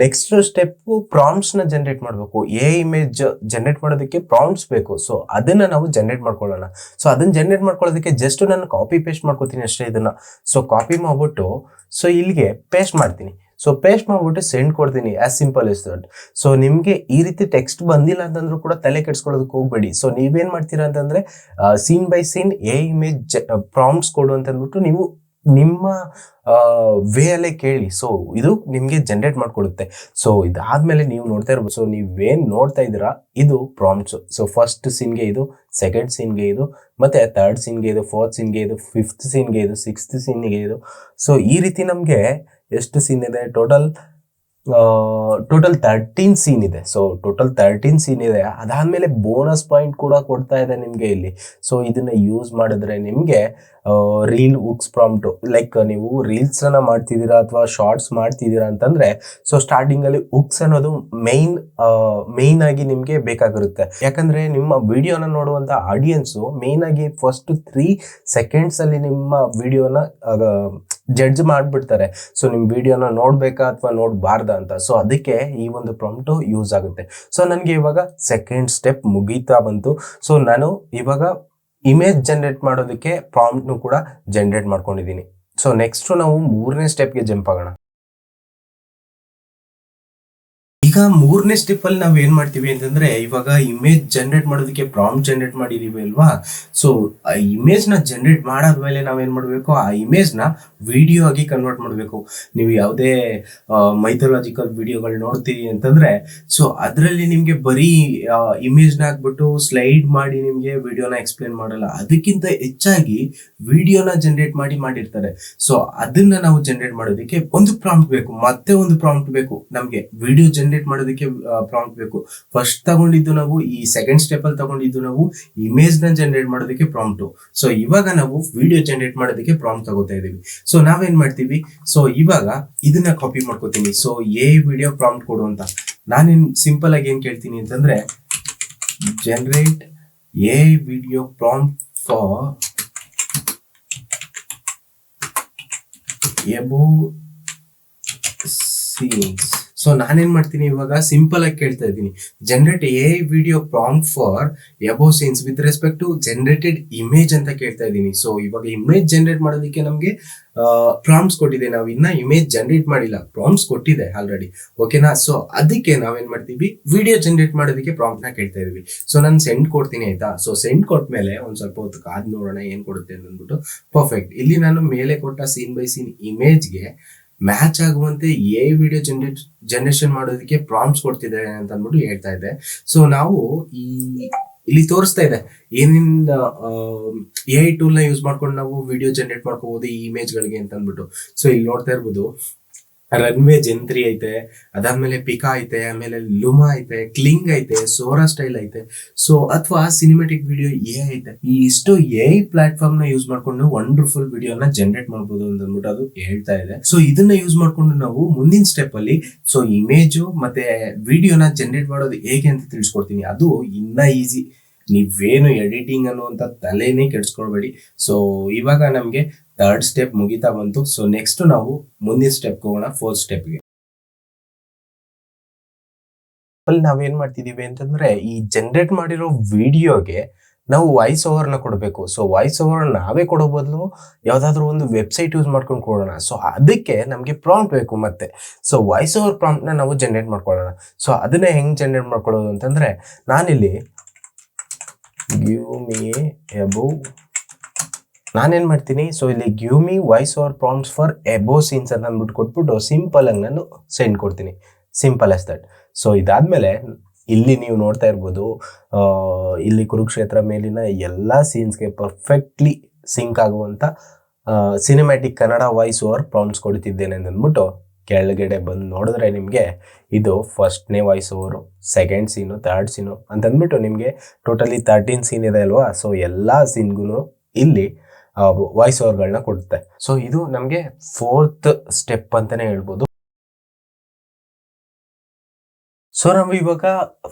ನೆಕ್ಸ್ಟ್ ಸ್ಟೆಪ್ಪು ಪ್ರಾಂಪ್ಟ್ಸ್ನ ಜನ್ರೇಟ್ ಮಾಡಬೇಕು. ಇಮೇಜ್ ಜನ್ರೇಟ್ ಮಾಡೋದಕ್ಕೆ ಪ್ರಾಂಪ್ಟ್ಸ್ ಬೇಕು. ಸೊ ಅದನ್ನು ನಾವು ಜನ್ರೇಟ್ ಮಾಡ್ಕೊಳ್ಳೋಣ. ಸೊ ಅದನ್ನು ಜನ್ರೇಟ್ ಮಾಡ್ಕೊಳ್ಳೋದಕ್ಕೆ ಜಸ್ಟ್ ನಾನು ಕಾಪಿ ಪೇಸ್ಟ್ ಮಾಡ್ಕೋತೀನಿ ಅಷ್ಟೇ ಇದನ್ನು. ಸೊ ಕಾಪಿ ಮಾಡಿಬಿಟ್ಟು ಸೊ ಇಲ್ಲಿಗೆ ಪೇಸ್ಟ್ ಮಾಡ್ತೀನಿ. ಸೊ ಪೇಸ್ಟ್ ಮಾಡ್ಬಿಟ್ಟು ಸೆಂಡ್ ಕೊಡ್ತೀನಿ, as simple is that. So ನಿಮಗೆ ಈ ರೀತಿ ಟೆಕ್ಸ್ಟ್ ಬಂದಿಲ್ಲ ಅಂತಂದ್ರೂ ಕೂಡ ತಲೆ ಕೆಡ್ಸ್ಕೊಳ್ಳೋದಕ್ಕೆ ಹೋಗ್ಬೇಡಿ. ಸೊ ನೀವೇನ್ ಮಾಡ್ತೀರಾ ಅಂತಂದ್ರೆ scene by scene image prompts ಕೊಡು ಅಂತ ಅಂದ್ಬಿಟ್ಟು ನೀವು ನಿಮ್ಮ ವೇ ಅಲ್ಲೇ ಕೇಳಿ. ಸೊ ಇದು ನಿಮಗೆ ಜನರೇಟ್ ಮಾಡ್ಕೊಡುತ್ತೆ. ಸೊ ಇದಾದ್ಮೇಲೆ ನೀವು ನೋಡ್ತಾ ಇರ್ಬೋದು. ಸೊ ನೀವೇನ್ ನೋಡ್ತಾ ಇದ್ದೀರಾ ಇದು ಪ್ರಾಂಪ್ಟ್ಸ್. ಸೊ ಫಸ್ಟ್ ಸೀನ್ಗೆ ಇದು, ಸೆಕೆಂಡ್ ಸೀನ್ಗೆ ಇದು, ಮತ್ತೆ ಥರ್ಡ್ ಸೀನ್ಗೆ ಇದು, ಫೋರ್ತ್ ಸೀನ್ಗೆ ಇದು, ಫಿಫ್ತ್ ಸೀನ್ಗೆ ಇದು, ಸಿಕ್ಸ್ತ್ ಸೀನ್ಗೆ ಇದು. ಸೊ ಈ ರೀತಿ ನಮಗೆ ಎಷ್ಟು ಸೀನ್ ಇದೆ ಟೋಟಲ್ 13 ಸೀನ್ ಇದೆ. ಸೊ ಟೋಟಲ್ 13 ಸೀನ್ ಇದೆ. ಅದಾದ್ಮೇಲೆ ಬೋನಸ್ ಪಾಯಿಂಟ್ ಕೂಡ ಕೊಡ್ತಾ ಇದೆ ನಿಮಗೆ ಇಲ್ಲಿ. ಸೊ ಇದನ್ನ ಯೂಸ್ ಮಾಡಿದ್ರೆ ನಿಮಗೆ ರೀಲ್ ಹುಕ್ಸ್ ಪ್ರಾಂಪ್ಟ್, ಲೈಕ್ ನೀವು ರೀಲ್ಸ್ ಅನ್ನ ಮಾಡ್ತಿದ್ದೀರಾ ಅಥವಾ ಶಾರ್ಟ್ಸ್ ಮಾಡ್ತಿದ್ದೀರಾ ಅಂತಂದ್ರೆ ಸೊ ಸ್ಟಾರ್ಟಿಂಗ್ ಅಲ್ಲಿ ಹುಕ್ಸ್ ಅನ್ನೋದು ಮೇನ್ ಆಗಿ ನಿಮ್ಗೆ ಬೇಕಾಗಿರುತ್ತೆ. ಯಾಕಂದ್ರೆ ನಿಮ್ಮ ವಿಡಿಯೋನ ನೋಡುವಂತ ಆಡಿಯನ್ಸ್ ಮೇನ್ ಆಗಿ ಫಸ್ಟ್ 3 ಸೆಕೆಂಡ್ಸ್ ಅಲ್ಲಿ ನಿಮ್ಮ ವಿಡಿಯೋನ ಜಡ್ಜ್ ಮಾಡ್ಬಿಡ್ತಾರೆ. ಸೊ ನಿಮ್ ವಿಡಿಯೋನ ನೋಡ್ಬೇಕಾ ಅಥವಾ ನೋಡ್ಬಾರ್ದಾ ಅಂತ. ಸೊ ಅದಕ್ಕೆ ಈ ಒಂದು ಪ್ರಾಂಪ್ಟ್ ಯೂಸ್ ಆಗುತ್ತೆ. ಸೊ ನನಗೆ ಇವಾಗ ಸೆಕೆಂಡ್ ಸ್ಟೆಪ್ ಮುಗೀತಾ ಬಂತು. ಸೊ ನಾನು ಇವಾಗ ಇಮೇಜ್ ಜನರೇಟ್ ಮಾಡೋದಕ್ಕೆ ಪ್ರಾಂಪ್ಟ್ನು ಕೂಡ ಜನರೇಟ್ ಮಾಡ್ಕೊಂಡಿದ್ದೀನಿ. ಸೊ ನೆಕ್ಸ್ಟ್ ನಾವು 3ನೇ ಸ್ಟೆಪ್ಗೆ ಜಂಪ್ ಆಗೋಣ. ಈಗ 3ನೇ ಸ್ಟೆಪ್ ಅಲ್ಲಿ ನಾವ್ ಏನ್ ಮಾಡ್ತೀವಿ ಅಂತಂದ್ರೆ ಇವಾಗ ಇಮೇಜ್ ಜನರೇಟ್ ಮಾಡೋದಕ್ಕೆ ಪ್ರಾಂಪ್ಟ್ ಜನರೇಟ್ ಮಾಡಿದೀವಿ ಅಲ್ವಾ. ಸೊ ಆ ಇಮೇಜ್ ನ ಜನರೇಟ್ ಮಾಡಾದ್ಮೇಲೆ ನಾವೇನ್ ಮಾಡ್ಬೇಕು, ಆ ಇಮೇಜ್ ನ ವಿಡಿಯೋ ಆಗಿ ಕನ್ವರ್ಟ್ ಮಾಡಬೇಕು. ನೀವು ಯಾವುದೇ ಮೈಥಾಲಜಿಕಲ್ ವಿಡಿಯೋಗಳು ನೋಡ್ತೀವಿ ಅಂತಂದ್ರೆ ಸೊ ಅದರಲ್ಲಿ ನಿಮ್ಗೆ ಬರೀ ಇಮೇಜ್ ನ ಹಾಕ್ಬಿಟ್ಟು ಸ್ಲೈಡ್ ಮಾಡಿ ನಿಮ್ಗೆ ವಿಡಿಯೋನ ಎಕ್ಸ್ಪ್ಲೇನ್ ಮಾಡಲ್ಲ. ಅದಕ್ಕಿಂತ ಹೆಚ್ಚಾಗಿ ವಿಡಿಯೋನ ಜನರೇಟ್ ಮಾಡಿರ್ತಾರೆ. ಸೊ ಅದನ್ನ ನಾವು ಜನರೇಟ್ ಮಾಡೋದಕ್ಕೆ ಒಂದು ಪ್ರಾಂಪ್ಟ್ ಬೇಕು, ಮತ್ತೆ ಒಂದು ಪ್ರಾಂಪ್ಟ್ ಬೇಕು. ನಮ್ಗೆ ವಿಡಿಯೋ ಜನರೇಟ್ ಮಾಡೋದಕ್ಕೆ ಪ್ರಾಂಪ್ಟ್ ಬೇಕು. ಫಸ್ಟ್ ತಗೊಂಡಿದ್ದು ನಾವು ಈ ಸೆಕೆಂಡ್ ಸ್ಟೆಪ್ ಅಲ್ಲಿ ತಗೊಂಡಿದ್ದು ನಾವು ಇಮೇಜ್ ನ ಜನರೇಟ್ ಮಾಡೋದಕ್ಕೆ ಪ್ರಾಂಪ್ಟ್. ಸೊ ಇವಾಗ ನಾವು ವಿಡಿಯೋ ಜನರೇಟ್ ಮಾಡೋದಕ್ಕೆ ಪ್ರಾಂಪ್ಟ್ ತಗೋತಾ ಇದೀವಿ. ಸೊ ನಾವೇನ್ ಮಾಡ್ತೀವಿ, ಸೊ ಇವಾಗ ಇದನ್ನ ಕಾಪಿ ಮಾಡ್ಕೋತೀನಿ. ಸೊ ವಿಡಿಯೋ ಪ್ರಾಂಪ್ಟ್ ಕೊಡು ಅಂತ ನಾನೇನ್ ಸಿಂಪಲ್ ಆಗಿ ಏನ್ ಕೇಳ್ತೀನಿ ಅಂತಂದ್ರೆ generate video prompt for above scenes. So ನಾನೇನ್ ಮಾಡ್ತೀನಿ ಇವಾಗ ಸಿಂಪಲ್ ಆಗಿ ಕೇಳ್ತಾ ಇದ್ದೀನಿ, generate video prompt for above scenes with respect to generated image ಅಂತ ಕೇಳ್ತಾ ಇದ್ದೀನಿ. ಸೊ ಇವಾಗ ಇಮೇಜ್ ಜನರೇಟ್ ಮಾಡೋದಕ್ಕೆ ನಮ್ಗೆ ಪ್ರಾಂಪ್ಟ್ಸ್ ಕೊಟ್ಟಿದೆ, ನಾವು ಇನ್ನ ಇಮೇಜ್ ಜನರೇಟ್ ಮಾಡಿಲ್ಲ, ಪ್ರಾಂಪ್ಟ್ಸ್ ಕೊಟ್ಟಿದೆ ಆಲ್ರೆಡಿ, ಓಕೆನಾ. ಸೊ ಅದಕ್ಕೆ ನಾವೇನ್ ಮಾಡ್ತೀವಿ, ವಿಡಿಯೋ ಜನರೇಟ್ ಮಾಡೋದಕ್ಕೆ ಪ್ರಾಂಪ್ಟ್ ನ ಕೇಳ್ತಾ ಇದೀವಿ. ಸೊ ನಾನು ಸೆಂಡ್ ಕೊಡ್ತೀನಿ ಆಯ್ತಾ. ಸೊ ಸೆಂಡ್ ಕೊಟ್ಮೇಲೆ ಒಂದ್ ಸ್ವಲ್ಪ ಹೊತ್ತು ಕಾದ್ ನೋಡೋಣ ಏನ್ ಕೊಡುತ್ತೆ ಅಂತ ಅಂದ್ಬಿಟ್ಟು. ಪರ್ಫೆಕ್ಟ್. ಇಲ್ಲಿ ನಾನು ಮೇಲೆ ಕೊಟ್ಟ ಸೀನ್ ಬೈ ಸೀನ್ ಇಮೇಜ್ಗೆ ಮ್ಯಾಚ್ ಆಗುವಂತೆ ವಿಡಿಯೋ ಜನರೇಷನ್ ಮಾಡೋದಕ್ಕೆ ಪ್ರಾಂಪ್ಟ್ಸ್ ಕೊಡ್ತಿದೆ ಅಂತ ಅಂದ್ಬಿಟ್ಟು ಹೇಳ್ತಾ ಇದೆ. ಸೊ ನಾವು ಇಲ್ಲಿ ತೋರಿಸ್ತಾ ಇದೆ ಏನೇನ್ ಟೂಲ್ ನ ಯೂಸ್ ಮಾಡ್ಕೊಂಡು ನಾವು ವಿಡಿಯೋ ಜನರೇಟ್ ಮಾಡ್ಕೋಬಹುದು ಈ ಇಮೇಜ್ ಗಳಿಗೆ ಅಂತ ಅಂದ್ಬಿಟ್ಟು. ಸೊ ಇಲ್ಲಿ ನೋಡ್ತಾ ಇರ್ಬೋದು ರನ್ವೇ ಜೆನ್3 ಐತೆ, ಅದಾದ್ಮೇಲೆ ಪಿಕಾ ಐತೆ, ಆಮೇಲೆ ಲುಮಾ ಐತೆ, ಕ್ಲಿಂಗ್ ಐತೆ, ಸೋರಾ ಸ್ಟೈಲ್ ಐತೆ. ಸೊ ಅಥವಾ ಸಿನಿಮ್ಯಾಟಿಕ್ ವಿಡಿಯೋ ಐತೆ. ಈ ಇಷ್ಟು ಪ್ಲಾಟ್ಫಾರ್ಮ್ ನ ಯೂಸ್ ಮಾಡ್ಕೊಂಡು ವಂಡರ್ಫುಲ್ ವಿಡಿಯೋನ ಜನರೇಟ್ ಮಾಡ್ಬೋದು ಅಂತ ಅಂದ್ಬಿಟ್ಟು ಅದು ಹೇಳ್ತಾ ಇದೆ. ಸೊ ಇದನ್ನ ಯೂಸ್ ಮಾಡ್ಕೊಂಡು ನಾವು ಮುಂದಿನ ಸ್ಟೆಪ್ ಅಲ್ಲಿ ಸೊ ಇಮೇಜು ಮತ್ತೆ ವಿಡಿಯೋನ ಜನರೇಟ್ ಮಾಡೋದು ಹೇಗೆ ಅಂತ ತಿಳಿಸ್ಕೊಡ್ತೀನಿ. ಅದು ಇನ್ನ ಈಸಿ, ನೀವೇನು ಎಡಿಟಿಂಗ್ ಅನ್ನುವಂತ ತಲೆನೇ ಕೆಡ್ಸ್ಕೊಳ್ಬೇಡಿ. ಸೊ ಇವಾಗ ನಮ್ಗೆ 3rd ಸ್ಟೆಪ್ ಮುಗಿತಾ ಬಂತು. ಸೊ ನೆಕ್ಸ್ಟ್ ನಾವು ಮುಂದಿನ ಸ್ಟೆಪ್ ಹೋಗೋಣ, 4th ಸ್ಟೆಪ್ಗೆ. ಅಲ್ಲಿ ನಾವೇನ್ ಮಾಡ್ತಿದೀವಿ ಅಂತಂದ್ರೆ ಈ ಜನರೇಟ್ ಮಾಡಿರೋ ವಿಡಿಯೋಗೆ ನಾವು ವಾಯ್ಸ್ ಓವರ್ ನ ಕೊಡಬೇಕು. ಸೊ ವಾಯ್ಸ್ ಓವರ್ ನಾವೇ ಕೊಡೋ ಬದಲು ಯಾವ್ದಾದ್ರು ಒಂದು ವೆಬ್ಸೈಟ್ ಯೂಸ್ ಮಾಡ್ಕೊಂಡು ಕೊಡೋಣ. ಸೊ ಅದಕ್ಕೆ ನಮ್ಗೆ ಪ್ರಾಂಪ್ಟ್ ಬೇಕು ಮತ್ತೆ. ಸೊ ವಾಯ್ಸ್ ಓವರ್ ಪ್ರಾಂಪ್ಟ್ ನ ನಾವು ಜನರೇಟ್ ಮಾಡ್ಕೊಳ್ಳೋಣ. ಸೊ ಅದನ್ನ ಹೆಂಗ್ ಜನರೇಟ್ ಮಾಡ್ಕೊಳ್ಳೋದು ಅಂತಂದ್ರೆ ನಾನಿಲ್ಲಿ ಗಿವ್ ಮೀ above, ನಾನೇನ್ ಮಾಡ್ತೀನಿ, ಸೊ ಇಲ್ಲಿ give me voice over prompts for above scenes ಅಂತ ಅಂದ್ಬಿಟ್ಟು ಕೊಟ್ಬಿಟ್ಟು ಸಿಂಪಲ್ ಆಗಿ ನಾನು ಸೆಂಡ್ ಕೊಡ್ತೀನಿ. Simple as that. ಸೊ ಇದಾದ್ಮೇಲೆ ಇಲ್ಲಿ ನೀವು ನೋಡ್ತಾ ಇರ್ಬೋದು ಇಲ್ಲಿ ಕುರುಕ್ಷೇತ್ರ ಮೇಲಿನ ಎಲ್ಲಾ ಸೀನ್ಸ್ಗೆ ಪರ್ಫೆಕ್ಟ್ಲಿ ಸಿಂಕ್ ಆಗುವಂತ cinematic Kannada voice over prompts ಕೊಡ್ತಿದ್ದೇನೆ ಅಂತ ಅಂದ್ಬಿಟ್ಟು ಕೆಳಗಡೆ ಬಂದು ನೋಡಿದ್ರೆ ನಿಮಗೆ ಇದು ಫಸ್ಟ್ನೇ ವಾಯ್ಸ್ ಓವರು, ಸೆಕೆಂಡ್ ಸೀನು, ಥರ್ಡ್ ಸೀನು ಅಂತಂದ್ಬಿಟ್ಟು ನಿಮಗೆ ಟೋಟಲಿ 13 ಸೀನ್ ಇದೆ ಅಲ್ವಾ. ಸೊ ಎಲ್ಲ ಸೀನ್ಗೂ ಇಲ್ಲಿ ವಾಯ್ಸ್ ಓವರ್ಗಳನ್ನ ಕೊಡುತ್ತೆ. ಸೊ ಇದು ನಮಗೆ 4th ಸ್ಟೆಪ್ ಅಂತಾನೆ ಹೇಳ್ಬೋದು. ಸೊ ನಾವು ಇವಾಗ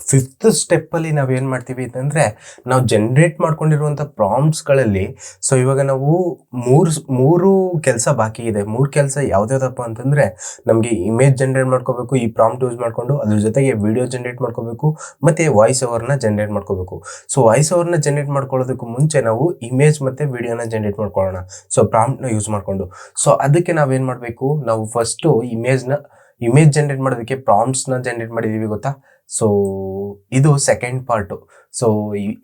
5th ಸ್ಟೆಪ್ಪಲ್ಲಿ ನಾವೇನು ಮಾಡ್ತೀವಿ ಅಂತಂದರೆ, ನಾವು ಜನ್ರೇಟ್ ಮಾಡ್ಕೊಂಡಿರುವಂಥ ಪ್ರಾಂಪ್ಟ್ಸ್ಗಳಲ್ಲಿ ಸೊ ಇವಾಗ ನಾವು ಮೂರು ಕೆಲಸ ಬಾಕಿ ಇದೆ. 3 ಕೆಲಸ ಯಾವ್ದ್ಯಾವ್ದಪ್ಪ ಅಂತಂದರೆ, ನಮಗೆ ಇಮೇಜ್ ಜನ್ರೇಟ್ ಮಾಡ್ಕೋಬೇಕು ಈ ಪ್ರಾಂಪ್ಟ್ ಯೂಸ್ ಮಾಡಿಕೊಂಡು, ಅದ್ರ ಜೊತೆಗೆ ವಿಡಿಯೋ ಜನ್ರೇಟ್ ಮಾಡ್ಕೋಬೇಕು, ಮತ್ತು ವಾಯ್ಸ್ ಓವರ್ನ ಜನ್ರೇಟ್ ಮಾಡ್ಕೋಬೇಕು. ಸೊ ವಾಯ್ಸ್ ಓವರ್ನ ಜನ್ರೇಟ್ ಮಾಡ್ಕೊಳ್ಳೋದಕ್ಕೂ ಮುಂಚೆ ನಾವು ಇಮೇಜ್ ಮತ್ತು ವಿಡಿಯೋನ ಜನ್ರೇಟ್ ಮಾಡ್ಕೊಳ್ಳೋಣ, ಸೊ ಪ್ರಾಂಪ್ಟ್ನ ಯೂಸ್ ಮಾಡಿಕೊಂಡು. ಸೊ ಅದಕ್ಕೆ ನಾವೇನು ಮಾಡಬೇಕು, ನಾವು ಫಸ್ಟು ಇಮೇಜ್ ಜನ್ರೇಟ್ ಮಾಡೋದಕ್ಕೆ ಪ್ರಾಂಪ್ಟ್ಸ್ನ ಜನ್ರೇಟ್ ಮಾಡಿದ್ದೀವಿ ಗೊತ್ತಾ. ಸೊ ಇದು ಸೆಕೆಂಡ್ ಪಾರ್ಟು. ಸೊ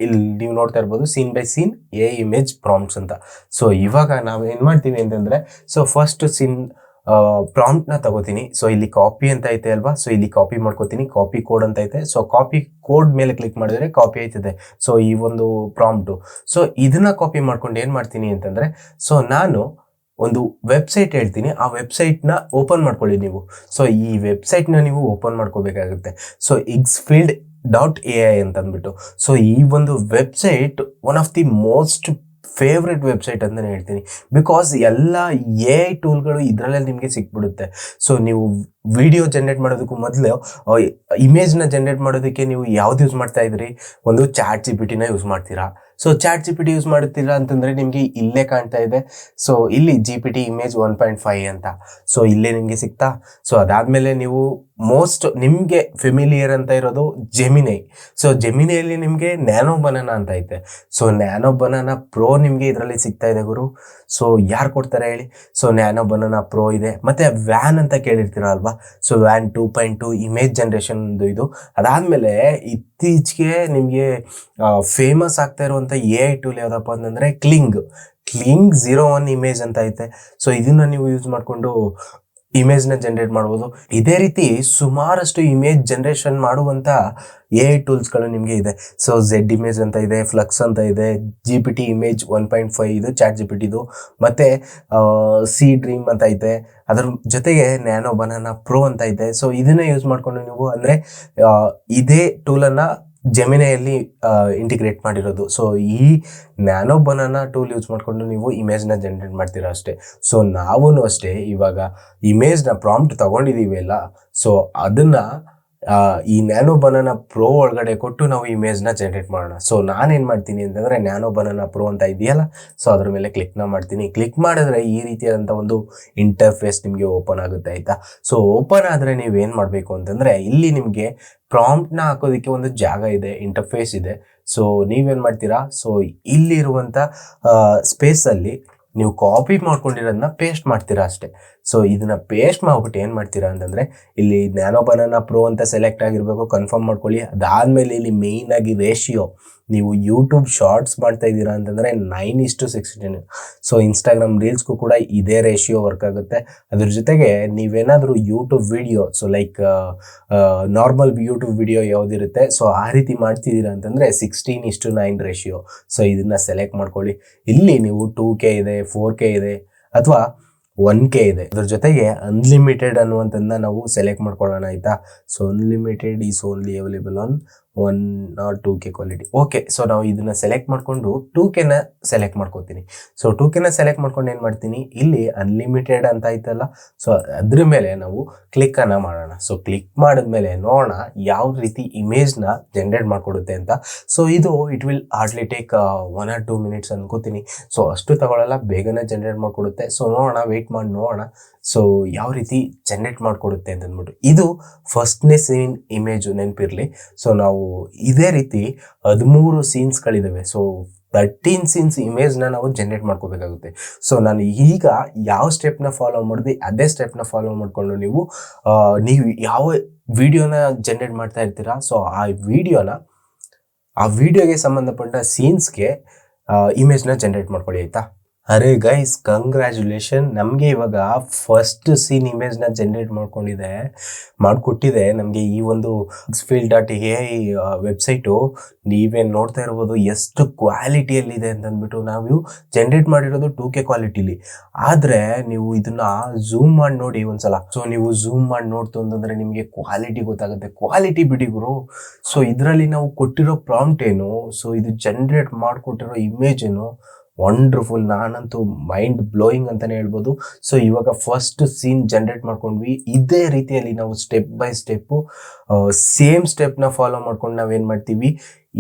ಇಲ್ಲಿ ನೀವು ನೋಡ್ತಾ ಇರ್ಬೋದು scene by scene image prompts ಅಂತ. ಸೊ ಇವಾಗ ನಾವು ಏನು ಮಾಡ್ತೀವಿ ಅಂತಂದರೆ, ಸೊ ಫಸ್ಟ್ ಪ್ರಾಂಪ್ಟ್ನ ತಗೋತೀನಿ. ಸೊ ಇಲ್ಲಿ ಕಾಪಿ ಅಂತ ಐತೆ ಅಲ್ವಾ, ಸೊ ಇಲ್ಲಿ ಕಾಪಿ ಮಾಡ್ಕೋತೀನಿ, ಕಾಪಿ ಕೋಡ್ ಅಂತ ಐತೆ. ಸೊ ಕಾಪಿ ಕೋಡ್ ಮೇಲೆ ಕ್ಲಿಕ್ ಮಾಡಿದ್ರೆ ಕಾಪಿ ಆಯ್ತದೆ. ಸೊ ಈ ಒಂದು ಪ್ರಾಂಪ್ಟು. ಸೊ ಇದನ್ನ ಕಾಪಿ ಮಾಡ್ಕೊಂಡು ಏನು ಮಾಡ್ತೀನಿ ಅಂತಂದರೆ, ಸೊ ನಾನು ಒಂದು ವೆಬ್ಸೈಟ್ ಹೇಳ್ತೀನಿ, ಆ ವೆಬ್ಸೈಟ್ನ ಓಪನ್ ಮಾಡ್ಕೊಳ್ಳಿ ನೀವು. ಸೊ ಈ ವೆಬ್ಸೈಟ್ನ ನೀವು ಓಪನ್ ಮಾಡ್ಕೋಬೇಕಾಗುತ್ತೆ. ಸೊ xfield.ai ಅಂತಂದ್ಬಿಟ್ಟು. ಸೊ ಈ ಒಂದು website one of the most favourite website ಅಂತಲೇ ಹೇಳ್ತೀನಿ. ಬಿಕಾಸ್ ಎಲ್ಲ AI ಟೂಲ್ಗಳು ಇದರಲ್ಲೇ ನಿಮಗೆ ಸಿಕ್ಬಿಡುತ್ತೆ. ಸೊ ನೀವು ವಿಡಿಯೋ ಜನ್ರೇಟ್ ಮಾಡೋದಕ್ಕೂ ಮೊದಲು ಇಮೇಜ್ನ ಜನ್ರೇಟ್ ಮಾಡೋದಕ್ಕೆ ನೀವು ಯಾವ್ದು ಯೂಸ್ ಮಾಡ್ತಾ ಇದ್ರಿ, ಒಂದು ChatGPTನ ಯೂಸ್ ಮಾಡ್ತೀರಾ. ಸೊ ChatGPT ಯೂಸ್ ಮಾಡುತ್ತೀರಾ ಅಂತಂದರೆ ನಿಮಗೆ ಇಲ್ಲೇ ಕಾಣ್ತಾ ಇದೆ. ಸೊ ಇಲ್ಲಿ GPT ಇಮೇಜ್ 1.5 ಅಂತ. ಸೊ ಇಲ್ಲೇ ನಿಮಗೆ ಸಿಗ್ತಾ. ಸೊ ಅದಾದಮೇಲೆ ನೀವು ಮೋಸ್ಟ್ ನಿಮಗೆ ಫೆಮಿಲಿಯರ್ ಅಂತ ಇರೋದು ಜೆಮಿನೈ. ಸೊ ಜೆಮಿನೈಯಲ್ಲಿ ನಿಮಗೆ ನ್ಯಾನೋ ಬನಾನಾ ಅಂತ ಐತೆ. ಸೊ ನ್ಯಾನೋ ಬನಾನಾ ಪ್ರೋ ನಿಮಗೆ ಇದರಲ್ಲಿ ಸಿಗ್ತಾ ಇದೆ ಗುರು. ಸೊ ಯಾರು ಕೊಡ್ತಾರೆ ಹೇಳಿ. ಸೊ ನ್ಯಾನೋ ಬನಾನಾ ಪ್ರೋ ಇದೆ. ಮತ್ತು ವ್ಯಾನ್ ಅಂತ ಕೇಳಿರ್ತೀರ ಅಲ್ವಾ. ಸೊ ವ್ಯಾನ್ 2.2 ಇಮೇಜ್ ಜನ್ರೇಷನ್ದು ಇದು. ಅದಾದಮೇಲೆ ಇತ್ತೀಚೆಗೆ ನಿಮಗೆ ಫೇಮಸ್ ಆಗ್ತಾ ಇರುವಂಥ AI ಟೂಲ್ ಯಾವುದಪ್ಪ ಅಂತಂದರೆ ಕ್ಲಿಂಗ್ 01 ಇಮೇಜ್ ಅಂತ ಐತೆ. ಸೊ ಇದನ್ನು ನೀವು ಯೂಸ್ ಮಾಡಿಕೊಂಡು ಇಮೇಜ್ನ ಜನ್ರೇಟ್ ಮಾಡ್ಬೋದು. ಇದೇ ರೀತಿ ಸುಮಾರಷ್ಟು ಇಮೇಜ್ ಜನ್ರೇಷನ್ ಮಾಡುವಂಥ AI ಟೂಲ್ಸ್ಗಳು ನಿಮಗೆ ಇದೆ. ಸೊ Z ಇಮೇಜ್ ಅಂತ ಇದೆ, ಫ್ಲಕ್ಸ್ ಅಂತ ಇದೆ, GPT ಇಮೇಜ್ 1.5 ಇದು ChatGPTದು, ಮತ್ತು ಸಿ ಡ್ರೀಮ್ ಅಂತ ಐತೆ. ಅದ್ರ ಜೊತೆಗೆ ನ್ಯಾನೋ ಬನಾನಾ ಪ್ರೋ ಅಂತ ಐತೆ. ಸೊ ಇದನ್ನೇ ಯೂಸ್ ಮಾಡಿಕೊಂಡು ನೀವು ಅಂದರೆ ಇದೇ ಟೂಲನ್ನು ಜೆಮಿನೈಯಲ್ಲಿ ಇಂಟಿಗ್ರೇಟ್ ಮಾಡಿರೋದು. ಸೊ ಈ ನ್ಯಾನೋ ಬನಾನಾ ಟೂಲ್ ಯೂಸ್ ಮಾಡಿಕೊಂಡು ನೀವು ಇಮೇಜ್ನ ಜನ್ರೇಟ್ ಮಾಡ್ತೀರಾ ಅಷ್ಟೇ. ಸೊ ನಾವೂ ಅಷ್ಟೇ ಇವಾಗ ಇಮೇಜ್ನ ಪ್ರಾಂಪ್ಟ್ ತೊಗೊಂಡಿದ್ದೀವಿ ಅಲ್ಲ, ಸೊ ಅದನ್ನು ಈ ನ್ಯಾನೋ ಬನಾನಾ ಪ್ರೋ ಒಳಗಡೆ ಕೊಟ್ಟು ನಾವು ಇಮೇಜ್ನ ಜನ್ರೇಟ್ ಮಾಡೋಣ. ಸೊ ನಾನೇನು ಮಾಡ್ತೀನಿ ಅಂತಂದರೆ, ನ್ಯಾನೋ ಬನಾನಾ ಪ್ರೋ ಅಂತ ಇದೆಯಲ್ಲ, ಸೊ ಅದ್ರ ಮೇಲೆ ಕ್ಲಿಕ್ನ ಮಾಡ್ತೀನಿ. ಕ್ಲಿಕ್ ಮಾಡಿದ್ರೆ ಈ ರೀತಿಯಾದಂಥ ಒಂದು ಇಂಟರ್ಫೇಸ್ ನಿಮಗೆ ಓಪನ್ ಆಗುತ್ತೆ, ಆಯಿತಾ. ಸೊ ಓಪನ್ ಆದರೆ ನೀವೇನು ಮಾಡಬೇಕು ಅಂತಂದರೆ, ಇಲ್ಲಿ ನಿಮಗೆ ಪ್ರಾಂಪ್ಟ್ನ ಹಾಕೋದಕ್ಕೆ ಒಂದು ಜಾಗ ಇದೆ, ಇಂಟರ್ಫೇಸ್ ಇದೆ. ಸೊ ನೀವೇನು ಮಾಡ್ತೀರಾ, ಸೊ ಇಲ್ಲಿರುವಂಥ ಸ್ಪೇಸಲ್ಲಿ ನೀವು ಕಾಪಿ ಮಾಡ್ಕೊಂಡಿರೋದನ್ನ ಪೇಸ್ಟ್ ಮಾಡ್ತೀರಾ ಅಷ್ಟೇ. ಸೊ ಇದನ್ನು ಪೇಸ್ಟ್ ಮಾಡ್ಬಿಟ್ಟು ಏನು ಮಾಡ್ತೀರಾ ಅಂತಂದರೆ, ಇಲ್ಲಿ ನ್ಯಾನೋ ಬನಾನಾ ಪ್ರೋ ಅಂತ ಸೆಲೆಕ್ಟ್ ಆಗಿರಬೇಕು, ಕನ್ಫರ್ಮ್ ಮಾಡ್ಕೊಳ್ಳಿ. ಅದಾದಮೇಲೆ ಇಲ್ಲಿ ಮೇಯ್ನಾಗಿ ರೇಷಿಯೋ, ನೀವು ಯೂಟ್ಯೂಬ್ ಶಾರ್ಟ್ಸ್ ಮಾಡ್ತಾ ಇದ್ದೀರಾ ಅಂತಂದರೆ 9:16. ಸೊ ಇನ್ಸ್ಟಾಗ್ರಾಮ್ ರೀಲ್ಸ್ಗೂ ಕೂಡ ಇದೇ ರೇಷಿಯೋ ವರ್ಕ್ ಆಗುತ್ತೆ. ಅದ್ರ ಜೊತೆಗೆ ನೀವೇನಾದರೂ YouTube video, so like normal YouTube video ಯಾವುದಿರುತ್ತೆ, ಸೊ ಆ ರೀತಿ ಮಾಡ್ತಿದ್ದೀರಾ ಅಂತಂದರೆ 16:9 ರೇಷಿಯೋ. ಸೊ ಇದನ್ನು ಸೆಲೆಕ್ಟ್ ಮಾಡ್ಕೊಳ್ಳಿ. ಇಲ್ಲಿ ನೀವು 2K ಇದೆ, 4K ಇದೆ, ಅಥವಾ 1K ಇದೆ. ಅದ್ರ ಜೊತೆಗೆ ಅನ್ಲಿಮಿಟೆಡ್ ಅನ್ನುವಂಥದ್ದನ್ನ ನಾವು ಸೆಲೆಕ್ಟ್ ಮಾಡ್ಕೊಳ್ಳೋಣ, ಆಯಿತಾ. So unlimited is only available on 1 or 2K quality. Okay, so ನಾವು ಇದನ್ನು ಸೆಲೆಕ್ಟ್ ಮಾಡಿಕೊಂಡು 2Kನ ಸೆಲೆಕ್ಟ್ ಮಾಡ್ಕೊತೀನಿ. ಸೊ 2Kನ ಸೆಲೆಕ್ಟ್ ಮಾಡ್ಕೊಂಡು ಏನು ಮಾಡ್ತೀನಿ, ಇಲ್ಲಿ ಅನ್ಲಿಮಿಟೆಡ್ ಅಂತ ಐತಲ್ಲ, ಸೊ ಅದ್ರ ಮೇಲೆ ನಾವು ಕ್ಲಿಕ್ಕನ್ನು ಮಾಡೋಣ. ಸೊ ಕ್ಲಿಕ್ ಮಾಡಿದ್ಮೇಲೆ ನೋಡೋಣ ಯಾವ ರೀತಿ ಇಮೇಜ್ನ ಜನ್ರೇಟ್ ಮಾಡಿಕೊಡುತ್ತೆ ಅಂತ. ಸೊ ಇದು it will hardly take 1 or 2 minutes ಅನ್ಕೋತೀನಿ. ಸೊ ಅಷ್ಟು ತಗೊಳ್ಳಲ್ಲ, ಬೇಗನೆ ಜನ್ರೇಟ್ ಮಾಡಿಕೊಡುತ್ತೆ. ಸೊ ನೋಡೋಣ, ವೆಯ್ಟ್ ಮಾಡಿ ನೋಡೋಣ ಸೊ ಯಾವ ರೀತಿ ಜನ್ರೇಟ್ ಮಾಡಿಕೊಡುತ್ತೆ ಅಂತಂದ್ಬಿಟ್ಟು. ಇದು ಫಸ್ಟ್ನೇ ಸೀನ್ ಇಮೇಜು, ನೆನಪಿರಲಿ. ಸೊ ನಾವು ಇದೇ ರೀತಿ 13 ಸೀನ್ಸ್ಗಳಿದ್ದಾವೆ. ಸೊ 13 ಸೀನ್ಸ್ ಇಮೇಜ್ನ ನಾವು ಜನ್ರೇಟ್ ಮಾಡ್ಕೋಬೇಕಾಗುತ್ತೆ. ಸೊ ನಾನು ಈಗ ಯಾವ ಸ್ಟೆಪ್ನ ಫಾಲೋ ಮಾಡಿದೆ ಅದೇ ಸ್ಟೆಪ್ನ ಫಾಲೋ ಮಾಡಿಕೊಂಡು ನೀವು ಯಾವ ವಿಡಿಯೋನ ಜನ್ರೇಟ್ ಮಾಡ್ತಾ ಇರ್ತೀರಾ, ಸೊ ಆ ವಿಡಿಯೋಗೆ ಸಂಬಂಧಪಟ್ಟ ಸೀನ್ಸ್ಗೆ ಇಮೇಜ್ನ ಜನ್ರೇಟ್ ಮಾಡ್ಕೊಳ್ಳಿ, ಆಯಿತಾ. ಅರೆ ಗೈಸ್, ಕಂಗ್ರ್ಯಾಚುಲೇಷನ್, ನಮಗೆ ಇವಾಗ ಫಸ್ಟ್ ಸೀನ್ ಇಮೇಜ್ನ ಜನ್ರೇಟ್ ಮಾಡಿಕೊಟ್ಟಿದೆ ನಮಗೆ ಈ ಒಂದು xfield.ai ವೆಬ್ಸೈಟು. ನೀವೇನು ನೋಡ್ತಾ ಇರ್ಬೋದು ಎಷ್ಟು ಕ್ವಾಲಿಟಿಯಲ್ಲಿದೆ ಅಂತಂದ್ಬಿಟ್ಟು. ನಾವು ಜನ್ರೇಟ್ ಮಾಡಿರೋದು 2K ಕ್ವಾಲಿಟಿಲಿ, ಆದರೆ ನೀವು ಇದನ್ನು ಝೂಮ್ ಮಾಡಿ ನೋಡಿ ಒಂದ್ಸಲ. ಸೊ ನೀವು ಝೂಮ್ ಮಾಡಿ ನೋಡ್ತು ಅಂತಂದರೆ ನಿಮಗೆ ಕ್ವಾಲಿಟಿ ಗೊತ್ತಾಗುತ್ತೆ. ಕ್ವಾಲಿಟಿ ಬಿಡಿ ಗುರು. ಸೊ ಇದರಲ್ಲಿ ನಾವು ಕೊಟ್ಟಿರೋ ಪ್ರಾಂಪ್ಟ್ ಏನು, ಸೊ ಇದು ಜನ್ರೇಟ್ ಮಾಡಿಕೊಟ್ಟಿರೋ ಇಮೇಜ್ ಏನು, ವಂಡರ್ಫುಲ್, ನಾನಂತೂ ಮೈಂಡ್ ಬ್ಲೋಯಿಂಗ್ ಅಂತಲೇ ಹೇಳ್ಬೋದು. ಸೊ ಇವಾಗ ಫಸ್ಟ್ ಸೀನ್ ಜನರೇಟ್ ಮಾಡ್ಕೊಂಡ್ವಿ. ಇದೇ ರೀತಿಯಲ್ಲಿ ನಾವು ಸ್ಟೆಪ್ ಬೈ ಸ್ಟೆಪ್ಪು ಸೇಮ್ ಸ್ಟೆಪ್ನ ಫಾಲೋ ಮಾಡ್ಕೊಂಡು ನಾವೇನು ಮಾಡ್ತೀವಿ,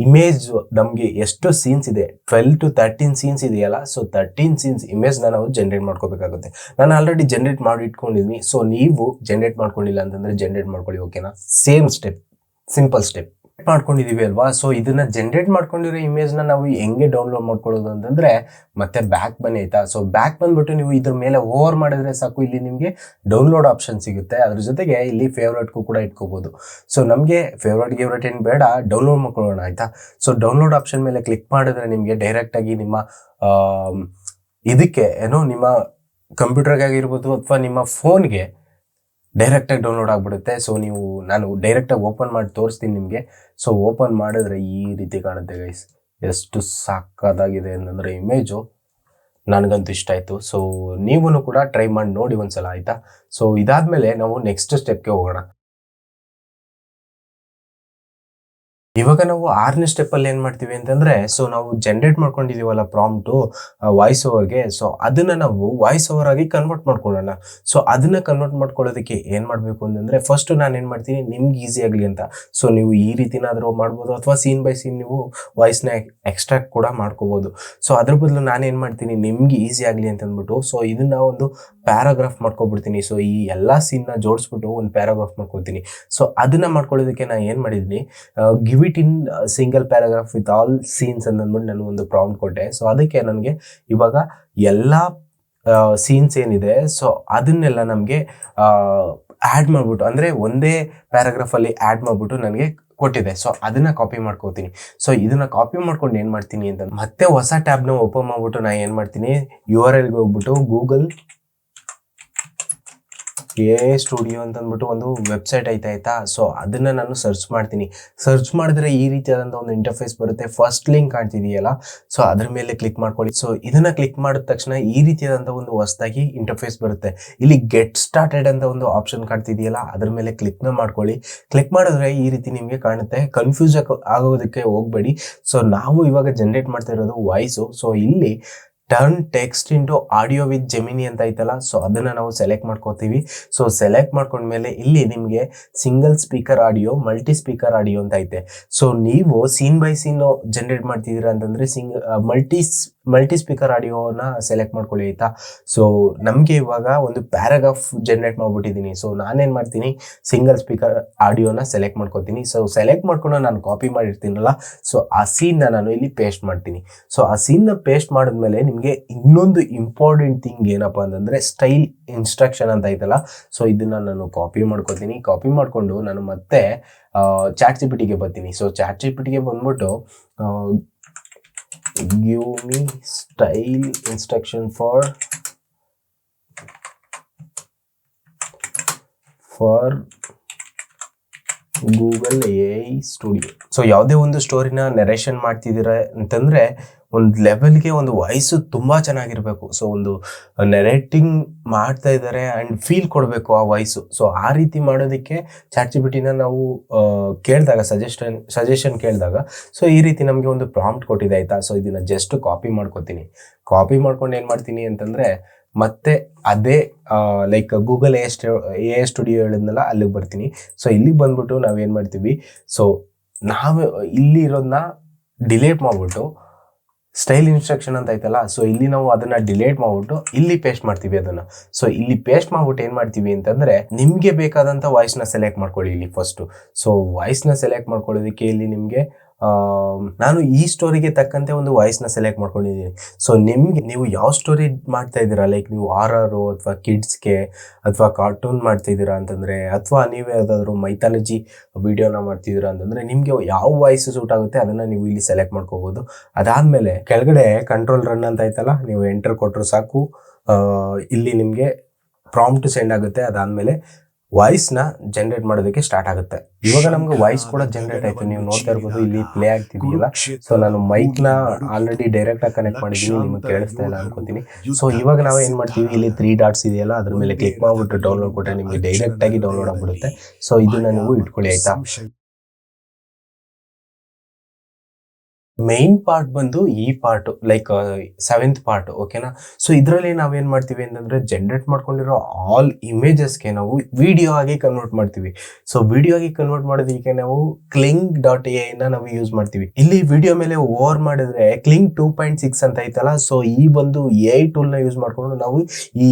ಇಮೇಜ್ ನಮಗೆ ಎಷ್ಟು ಸೀನ್ಸ್ ಇದೆ, 12 to 13 ಸೀನ್ಸ್ ಇದೆಯಲ್ಲ, ಸೊ 13 ಸೀನ್ಸ್ ಇಮೇಜ್ನ ನಾವು ಜನರೇಟ್ ಮಾಡ್ಕೋಬೇಕಾಗುತ್ತೆ. ನಾನು ಆಲ್ರೆಡಿ ಜನರೇಟ್ ಮಾಡಿ ಇಟ್ಕೊಂಡಿದ್ದೀನಿ. ಸೊ ನೀವು ಜನರೇಟ್ ಮಾಡ್ಕೊಂಡಿಲ್ಲ ಅಂತಂದರೆ ಜನರೇಟ್ ಮಾಡ್ಕೊಳ್ಳಿ, ಓಕೆನಾ? ಸೇಮ್ ಸ್ಟೆಪ್, ಸಿಂಪಲ್ ಸ್ಟೆಪ್ ಮಾಡ್ಕೊಂಡಿದೀವಿ ಅಲ್ವಾ. ಸೊ ಇದನ್ನ ಜನರೇಟ್ ಮಾಡ್ಕೊಂಡಿರೋ ಇಮೇಜ್ನ ನಾವು ಹೆಂಗೆ ಡೌನ್ಲೋಡ್ ಮಾಡ್ಕೊಳ್ಳೋದು ಅಂತಂದ್ರೆ ಮತ್ತೆ ಬ್ಯಾಕ್ ಬನ್ನಿ, ಆಯ್ತಾ? ಸೊ ಬ್ಯಾಕ್ ಬಂದ್ಬಿಟ್ಟು ನೀವು ಇದ್ರ ಮೇಲೆ ಓವರ್ ಮಾಡಿದ್ರೆ ಸಾಕು, ಇಲ್ಲಿ ನಿಮಗೆ ಡೌನ್ಲೋಡ್ ಆಪ್ಷನ್ ಸಿಗುತ್ತೆ. ಅದ್ರ ಜೊತೆಗೆ ಇಲ್ಲಿ ಫೇವ್ರೇಟ್ಗೂ ಕೂಡ ಇಟ್ಕೋಬಹುದು. ಸೊ ನಮಗೆ ಫೇವ್ರೇಟ್ ಏನು ಬೇಡ, ಡೌನ್ಲೋಡ್ ಮಾಡ್ಕೊಳ್ಳೋಣ, ಆಯ್ತಾ? ಸೊ ಡೌನ್ಲೋಡ್ ಆಪ್ಷನ್ ಮೇಲೆ ಕ್ಲಿಕ್ ಮಾಡಿದ್ರೆ ನಿಮಗೆ ಡೈರೆಕ್ಟ್ ಆಗಿ ನಿಮ್ಮ ಇದಕ್ಕೆ ನಿಮ್ಮ ಕಂಪ್ಯೂಟರ್ಗೆ ಆಗಿರ್ಬೋದು ಅಥವಾ ನಿಮ್ಮ ಫೋನ್ಗೆ ಡೈರೆಕ್ಟಾಗಿ ಡೌನ್ಲೋಡ್ ಆಗಿಬಿಡುತ್ತೆ. ಸೊ ನಾನು ಡೈರೆಕ್ಟಾಗಿ ಓಪನ್ ಮಾಡಿ ತೋರಿಸ್ತೀನಿ ನಿಮಗೆ. ಸೊ ಓಪನ್ ಮಾಡಿದ್ರೆ ಈ ರೀತಿ ಕಾಣುತ್ತೆ ಗೈಸ್. ಎಷ್ಟು ಸಾಕಾಗಿದೆ ಅಂತಂದರೆ ಇಮೇಜು ನನಗಂತೂ ಇಷ್ಟ ಆಯಿತು. ಸೊ ನೀವೂ ಕೂಡ ಟ್ರೈ ಮಾಡಿ ನೋಡಿ ಒಂದ್ಸಲ, ಆಯಿತಾ? ಸೊ ಇದಾದಮೇಲೆ ನಾವು ನೆಕ್ಸ್ಟ್ ಸ್ಟೆಪ್ಗೆ ಹೋಗೋಣ. ಇವಾಗ ನಾವು 6ನೇ ಸ್ಟೆಪ್ಪಲ್ಲಿ ಏನು ಮಾಡ್ತೀವಿ ಅಂತಂದರೆ, ಸೊ ನಾವು ಜನರೇಟ್ ಮಾಡ್ಕೊಂಡಿದ್ದೀವಲ್ಲ ಪ್ರಾಂಪ್ಟು ವಾಯ್ಸ್ ಓವರ್ಗೆ, ಸೊ ಅದನ್ನು ನಾವು ವಾಯ್ಸ್ ಓವರ್ ಆಗಿ ಕನ್ವರ್ಟ್ ಮಾಡ್ಕೊಳ್ಳೋಣ. ಸೊ ಅದನ್ನು ಕನ್ವರ್ಟ್ ಮಾಡ್ಕೊಳ್ಳೋದಕ್ಕೆ ಏನು ಮಾಡಬೇಕು ಅಂತಂದರೆ, ಫಸ್ಟು ನಾನು ಏನು ಮಾಡ್ತೀನಿ, ನಿಮ್ಗೆ ಈಸಿ ಆಗಲಿ ಅಂತ. ಸೊ ನೀವು ಈ ರೀತಿನಾದರೂ ಮಾಡ್ಬೋದು, ಅಥವಾ ಸೀನ್ ಬೈ ಸೀನ್ ನೀವು ವಾಯ್ಸ್ನ ಎಕ್ಸ್ಟ್ರಾಕ್ಟ್ ಕೂಡ ಮಾಡ್ಕೋಬೋದು. ಸೊ ಅದ್ರ ಬದಲು ನಾನೇನು ಮಾಡ್ತೀನಿ, ನಿಮ್ಗೆ ಈಸಿ ಆಗಲಿ ಅಂತ ಅಂದ್ಬಿಟ್ಟು, ಸೊ ಇದನ್ನು ಒಂದು ಪ್ಯಾರಾಗ್ರಾಫ್ ಮಾಡ್ಕೊಬಿಡ್ತೀನಿ. ಸೊ ಈ ಎಲ್ಲ ಸೀನ್ನ ಜೋಡಿಸ್ಬಿಟ್ಟು ಒಂದು ಪ್ಯಾರಾಗ್ರಾಫ್ ಮಾಡ್ಕೊತೀನಿ. ಸೊ ಅದನ್ನು ಮಾಡ್ಕೊಳ್ಳೋದಕ್ಕೆ ನಾನು ಏನು ಮಾಡಿದ್ದೀನಿ, give it in single paragraph with all scenes ಅಂತ ಅಂದ್ಬಿಟ್ಟು ನಾನು ಒಂದು ಪ್ರಾಂಪ್ಟ್ ಕೊಟ್ಟೆ. ಸೊ ಅದಕ್ಕೆ ನನಗೆ ಇವಾಗ ಎಲ್ಲ ಸೀನ್ಸ್ ಏನಿದೆ, ಸೊ ಅದನ್ನೆಲ್ಲ ನಮಗೆ ಆ್ಯಡ್ ಮಾಡಿಬಿಟ್ಟು, ಅಂದರೆ ಒಂದೇ ಪ್ಯಾರಾಗ್ರಾಫಲ್ಲಿ ಆ್ಯಡ್ ಮಾಡಿಬಿಟ್ಟು ನನಗೆ ಕೊಟ್ಟಿದೆ. ಸೊ ಅದನ್ನು ಕಾಪಿ ಮಾಡ್ಕೋತೀನಿ. ಸೊ ಇದನ್ನು ಕಾಪಿ ಮಾಡ್ಕೊಂಡು ಏನು ಮಾಡ್ತೀನಿ ಅಂತ ಮತ್ತೆ ಹೊಸ ಟ್ಯಾಬ್ನ ಓಪನ್ ಮಾಡಿಬಿಟ್ಟು ನಾನು ಏನು ಮಾಡ್ತೀನಿ, URLಗೆ ಹೋಗ್ಬಿಟ್ಟು ಗೂಗಲ್ AI ಸ್ಟುಡಿಯೋ ಅಂತ ಅಂದ್ಬಿಟ್ಟು ಒಂದು ವೆಬ್ಸೈಟ್ ಐತೆ, ಆಯಿತಾ? ಸೊ ಅದನ್ನು ನಾನು ಸರ್ಚ್ ಮಾಡ್ತೀನಿ. ಸರ್ಚ್ ಮಾಡಿದ್ರೆ ಈ ರೀತಿಯಾದಂಥ ಒಂದು ಇಂಟರ್ಫೇಸ್ ಬರುತ್ತೆ. ಫಸ್ಟ್ ಲಿಂಕ್ ಕಾಣ್ತಿದೆಯಲ್ಲ, ಸೊ ಅದ್ರ ಮೇಲೆ ಕ್ಲಿಕ್ ಮಾಡ್ಕೊಳ್ಳಿ. ಸೊ ಇದನ್ನು ಕ್ಲಿಕ್ ಮಾಡಿದ ತಕ್ಷಣ ಈ ರೀತಿಯಾದಂಥ ಒಂದು ಹೊಸದಾಗಿ ಇಂಟರ್ಫೇಸ್ ಬರುತ್ತೆ. ಇಲ್ಲಿ ಗೆಟ್ ಸ್ಟಾರ್ಟೆಡ್ ಅಂತ ಒಂದು ಆಪ್ಷನ್ ಕಾಣ್ತಿದೆಯಲ್ಲ, ಅದ್ರ ಮೇಲೆ ಕ್ಲಿಕ್ನ ಮಾಡ್ಕೊಳ್ಳಿ. ಕ್ಲಿಕ್ ಮಾಡಿದ್ರೆ ಈ ರೀತಿ ನಿಮಗೆ ಕಾಣುತ್ತೆ. ಕನ್ಫ್ಯೂಸ್ ಆಗೋದಕ್ಕೆ ಹೋಗಬೇಡಿ. ಸೊ ನಾವು ಇವಾಗ ಜನರೇಟ್ ಮಾಡ್ತಾ ಇರೋದು ವಾಯ್ಸು. ಸೊ ಇಲ್ಲಿ turn text into audio with gemini ಅಂತ ಐತಲ್ಲ, ಸೊ ಅದನ್ನು ನಾವು ಸೆಲೆಕ್ಟ್ ಮಾಡ್ಕೋತೀವಿ. ಸೊ ಸೆಲೆಕ್ಟ್ ಮಾಡ್ಕೊಂಡ್ಮೇಲೆ ಇಲ್ಲಿ ನಿಮಗೆ single speaker audio, multi speaker audio ಅಂತ ಐತೆ. ಸೊ ನೀವು ಸೀನ್ ಬೈ ಸೀನ್ ಜನರೇಟ್ ಮಾಡ್ತಿದ್ದೀರಾ ಅಂತಂದರೆ ಮಲ್ಟಿ ಸ್ಪೀಕರ್ ಆಡಿಯೋನ ಸೆಲೆಕ್ಟ್ ಮಾಡ್ಕೊಳ್ಳಿ, ಆಯಿತಾ? ಸೊ ನಮಗೆ ಇವಾಗ ಒಂದು ಪ್ಯಾರಾಗ್ರಾಫ್ ಜನರೇಟ್ ಮಾಡ್ಬಿಟ್ಟಿದ್ದೀನಿ. ಸೊ ನಾನೇನು ಮಾಡ್ತೀನಿ, ಸಿಂಗಲ್ ಸ್ಪೀಕರ್ ಆಡಿಯೋನ ಸೆಲೆಕ್ಟ್ ಮಾಡ್ಕೊತೀನಿ. ಸೊ ಸೆಲೆಕ್ಟ್ ಮಾಡ್ಕೊಂಡು ನಾನು ಕಾಪಿ ಮಾಡಿರ್ತೀನಲ್ಲ, ಸೊ ಆ ಸೀನ್ನ ನಾನು ಇಲ್ಲಿ ಪೇಸ್ಟ್ ಮಾಡ್ತೀನಿ. ಸೊ ಆ ಸೀನ್ನ ಪೇಸ್ಟ್ ಮಾಡಿದ್ಮೇಲೆ ನಿಮಗೆ ಇನ್ನೊಂದು ಇಂಪಾರ್ಟೆಂಟ್ ಥಿಂಗ್ ಏನಪ್ಪ ಅಂತಂದರೆ ಸ್ಟೈಲ್ ಇನ್ಸ್ಟ್ರಕ್ಷನ್ ಅಂತ ಐತಲ್ಲ, ಸೊ ಇದನ್ನು ನಾನು ಕಾಪಿ ಮಾಡ್ಕೊತೀನಿ. ಕಾಪಿ ಮಾಡಿಕೊಂಡು ನಾನು ಮತ್ತೆ ChatGPTಗೆ ಬರ್ತೀನಿ. ಸೊ ChatGPTಗೆ ಬಂದ್ಬಿಟ್ಟು give me style instruction for Google AI Studio. So ಯಾವುದೇ ಒಂದು ಸ್ಟೋರಿನ ನೆರೇಷನ್ ಮಾಡ್ತಿದ್ದೀರಾ ಅಂತಂದರೆ ಒಂದು ಲೆವೆಲ್ಗೆ ಒಂದು ವಾಯ್ಸು ತುಂಬ ಚೆನ್ನಾಗಿರಬೇಕು. ಸೊ ಒಂದು ನೆರೇಟಿಂಗ್ ಮಾಡ್ತಾ ಇದ್ದಾರೆ ಆ್ಯಂಡ್ ಫೀಲ್ ಕೊಡಬೇಕು ಆ ವಾಯ್ಸು. ಸೊ ಆ ರೀತಿ ಮಾಡೋದಕ್ಕೆ ChatGPTನ ನಾವು ಕೇಳಿದಾಗ, ಸಜೆಷನ್ ಕೇಳಿದಾಗ, ಸೊ ಈ ರೀತಿ ನಮಗೆ ಒಂದು ಪ್ರಾಂಪ್ಟ್ ಕೊಟ್ಟಿದೆ, ಆಯಿತಾ? ಸೊ ಇದನ್ನು ಜಸ್ಟ್ ಕಾಪಿ ಮಾಡ್ಕೊತೀನಿ. ಕಾಪಿ ಮಾಡ್ಕೊಂಡು ಏನು ಮಾಡ್ತೀನಿ ಅಂತಂದರೆ ಮತ್ತೆ ಅದೇ ಲೈಕ್ ಗೂಗಲ್ AI ಸ್ಟುಡಿಯೋ ಹೇಳಿದ್ನಲ್ಲ, ಅಲ್ಲಿಗೆ ಬರ್ತೀನಿ. ಸೊ ಇಲ್ಲಿಗೆ ಬಂದ್ಬಿಟ್ಟು ನಾವೇನು ಮಾಡ್ತೀವಿ, ಸೊ ನಾವು ಇಲ್ಲಿ ಇರೋದನ್ನ ಡಿಲೀಟ್ ಮಾಡಿಬಿಟ್ಟು ಸ್ಟೈಲ್ ಇನ್ಸ್ಟ್ರಕ್ಷನ್ ಅಂತ ಐತಲ್ಲ, ಸೊ ಇಲ್ಲಿ ನಾವು ಅದನ್ನು ಡಿಲೀಟ್ ಮಾಡಿಬಿಟ್ಟು ಇಲ್ಲಿ ಪೇಸ್ಟ್ ಮಾಡ್ತೀವಿ ಅದನ್ನು. ಸೊ ಇಲ್ಲಿ ಪೇಸ್ಟ್ ಮಾಡಿಬಿಟ್ಟು ಏನು ಮಾಡ್ತೀವಿ ಅಂತಂದರೆ, ನಿಮಗೆ ಬೇಕಾದಂಥ ವಾಯ್ಸ್ನ ಸೆಲೆಕ್ಟ್ ಮಾಡ್ಕೊಳ್ಳಿ ಇಲ್ಲಿ ಫಸ್ಟು. ಸೊ ವಾಯ್ಸ್ನ ಸೆಲೆಕ್ಟ್ ಮಾಡ್ಕೊಳ್ಳೋದಕ್ಕೆ ಇಲ್ಲಿ ನಿಮಗೆ ನಾನು ಈ ಸ್ಟೋರಿಗೆ ತಕ್ಕಂತೆ ಒಂದು ವಾಯ್ಸ್ನ ಸೆಲೆಕ್ಟ್ ಮಾಡ್ಕೊಂಡಿದ್ದೀನಿ. ಸೊ ನೀವು ಯಾವ ಸ್ಟೋರಿ ಮಾಡ್ತಾ ಇದ್ದೀರಾ, ಲೈಕ್ ನೀವು ಹಾರರು ಅಥವಾ ಕಿಡ್ಸ್ಗೆ ಅಥವಾ ಕಾರ್ಟೂನ್ ಮಾಡ್ತಿದ್ದೀರಾ ಅಂತಂದರೆ, ಅಥವಾ ನೀವು ಯಾವುದಾದ್ರೂ ಮೈಥಾಲಜಿ ವಿಡಿಯೋನ ಮಾಡ್ತಿದ್ದೀರಾ ಅಂತಂದರೆ, ನಿಮಗೆ ಯಾವ ವಾಯ್ಸ್ ಸೂಟ್ ಆಗುತ್ತೆ ಅದನ್ನು ನೀವು ಇಲ್ಲಿ ಸೆಲೆಕ್ಟ್ ಮಾಡ್ಕೋಬೋದು. ಅದಾದಮೇಲೆ ಕೆಳಗಡೆ ಕಂಟ್ರೋಲ್ ರನ್ ಅಂತ ಐತಲ್ಲ, ನೀವು ಎಂಟರ್ ಕೊಟ್ಟರು ಸಾಕು, ಇಲ್ಲಿ ನಿಮಗೆ ಪ್ರಾಂಪ್ಟ್ ಸೆಂಡ್ ಆಗುತ್ತೆ. ಅದಾದಮೇಲೆ ವಾಯ್ಸ್ನ ಜನರೇಟ್ ಮಾಡೋದಕ್ಕೆ ಸ್ಟಾರ್ಟ್ ಆಗುತ್ತೆ. ಇವಾಗ ನಮ್ಗೆ ವಾಯ್ಸ್ ಕೂಡ ಜನರೇಟ್ ಆಯಿತು, ನೀವು ನೋಡ್ತಾ ಇರ್ಬೋದು ಇಲ್ಲಿ ಪ್ಲೇ ಆಗ್ತಿದೆಯಲ್ಲ. ಸೊ ನಾನು ಮೈಕ್ನ ಆಲ್ರೆಡಿ ಡೈರೆಕ್ಟಾಗಿ ಕನೆಕ್ಟ್ ಮಾಡಿದ್ದೀನಿ, ನಿಮಗೆ ಕೇಳಿಸ್ತಾ ಇಲ್ಲ ಅನ್ಕೋತೀನಿ. ಸೊ ಇವಾಗ ನಾವು ಏನು ಮಾಡ್ತೀವಿ, ಇಲ್ಲಿ 3 ಡಾಟ್ಸ್ ಇದೆಯಲ್ಲ, ಅದ್ರ ಮೇಲೆ ಕ್ಲಿಕ್ ಮಾಡಿಬಿಟ್ಟು ಡೌನ್ಲೋಡ್ ಕೊಟ್ಟರೆ ನಿಮಗೆ ಡೈರೆಕ್ಟಾಗಿ ಡೌನ್ಲೋಡ್ ಆಗಿಬಿಡುತ್ತೆ. ಸೊ ಇದನ್ನು ನೀವು ಇಟ್ಕೊಳ್ಳಿ, ಆಯಿತಾ? ಮೇನ್ ಪಾರ್ಟ್ ಬಂದು ಈ ಪಾರ್ಟ್ ಲೈಕ್ 7th ಪಾರ್ಟ್, ಓಕೆನಾ. ಸೊ ಇದರಲ್ಲಿ ನಾವೇನು ಮಾಡ್ತೀವಿ ಅಂತಂದರೆ ಜನರೇಟ್ ಮಾಡ್ಕೊಂಡಿರೋ ಆಲ್ ಇಮೇಜಸ್ಗೆ ನಾವು ವಿಡಿಯೋ ಆಗಿ ಕನ್ವರ್ಟ್ ಮಾಡ್ತೀವಿ. ಸೊ ವಿಡಿಯೋ ಆಗಿ ಕನ್ವರ್ಟ್ ಮಾಡೋದಕ್ಕೆ ನಾವು Kling.ai ನಾವು ಯೂಸ್ ಮಾಡ್ತೀವಿ. ಇಲ್ಲಿ ವಿಡಿಯೋ ಮೇಲೆ ಓವರ್ ಮಾಡಿದ್ರೆ Kling 2.6 ಅಂತ ಐತಲ್ಲ, ಸೊ ಈ ಒಂದು AI ಟೂಲ್ನ ಯೂಸ್ ಮಾಡಿಕೊಂಡು ನಾವು ಈ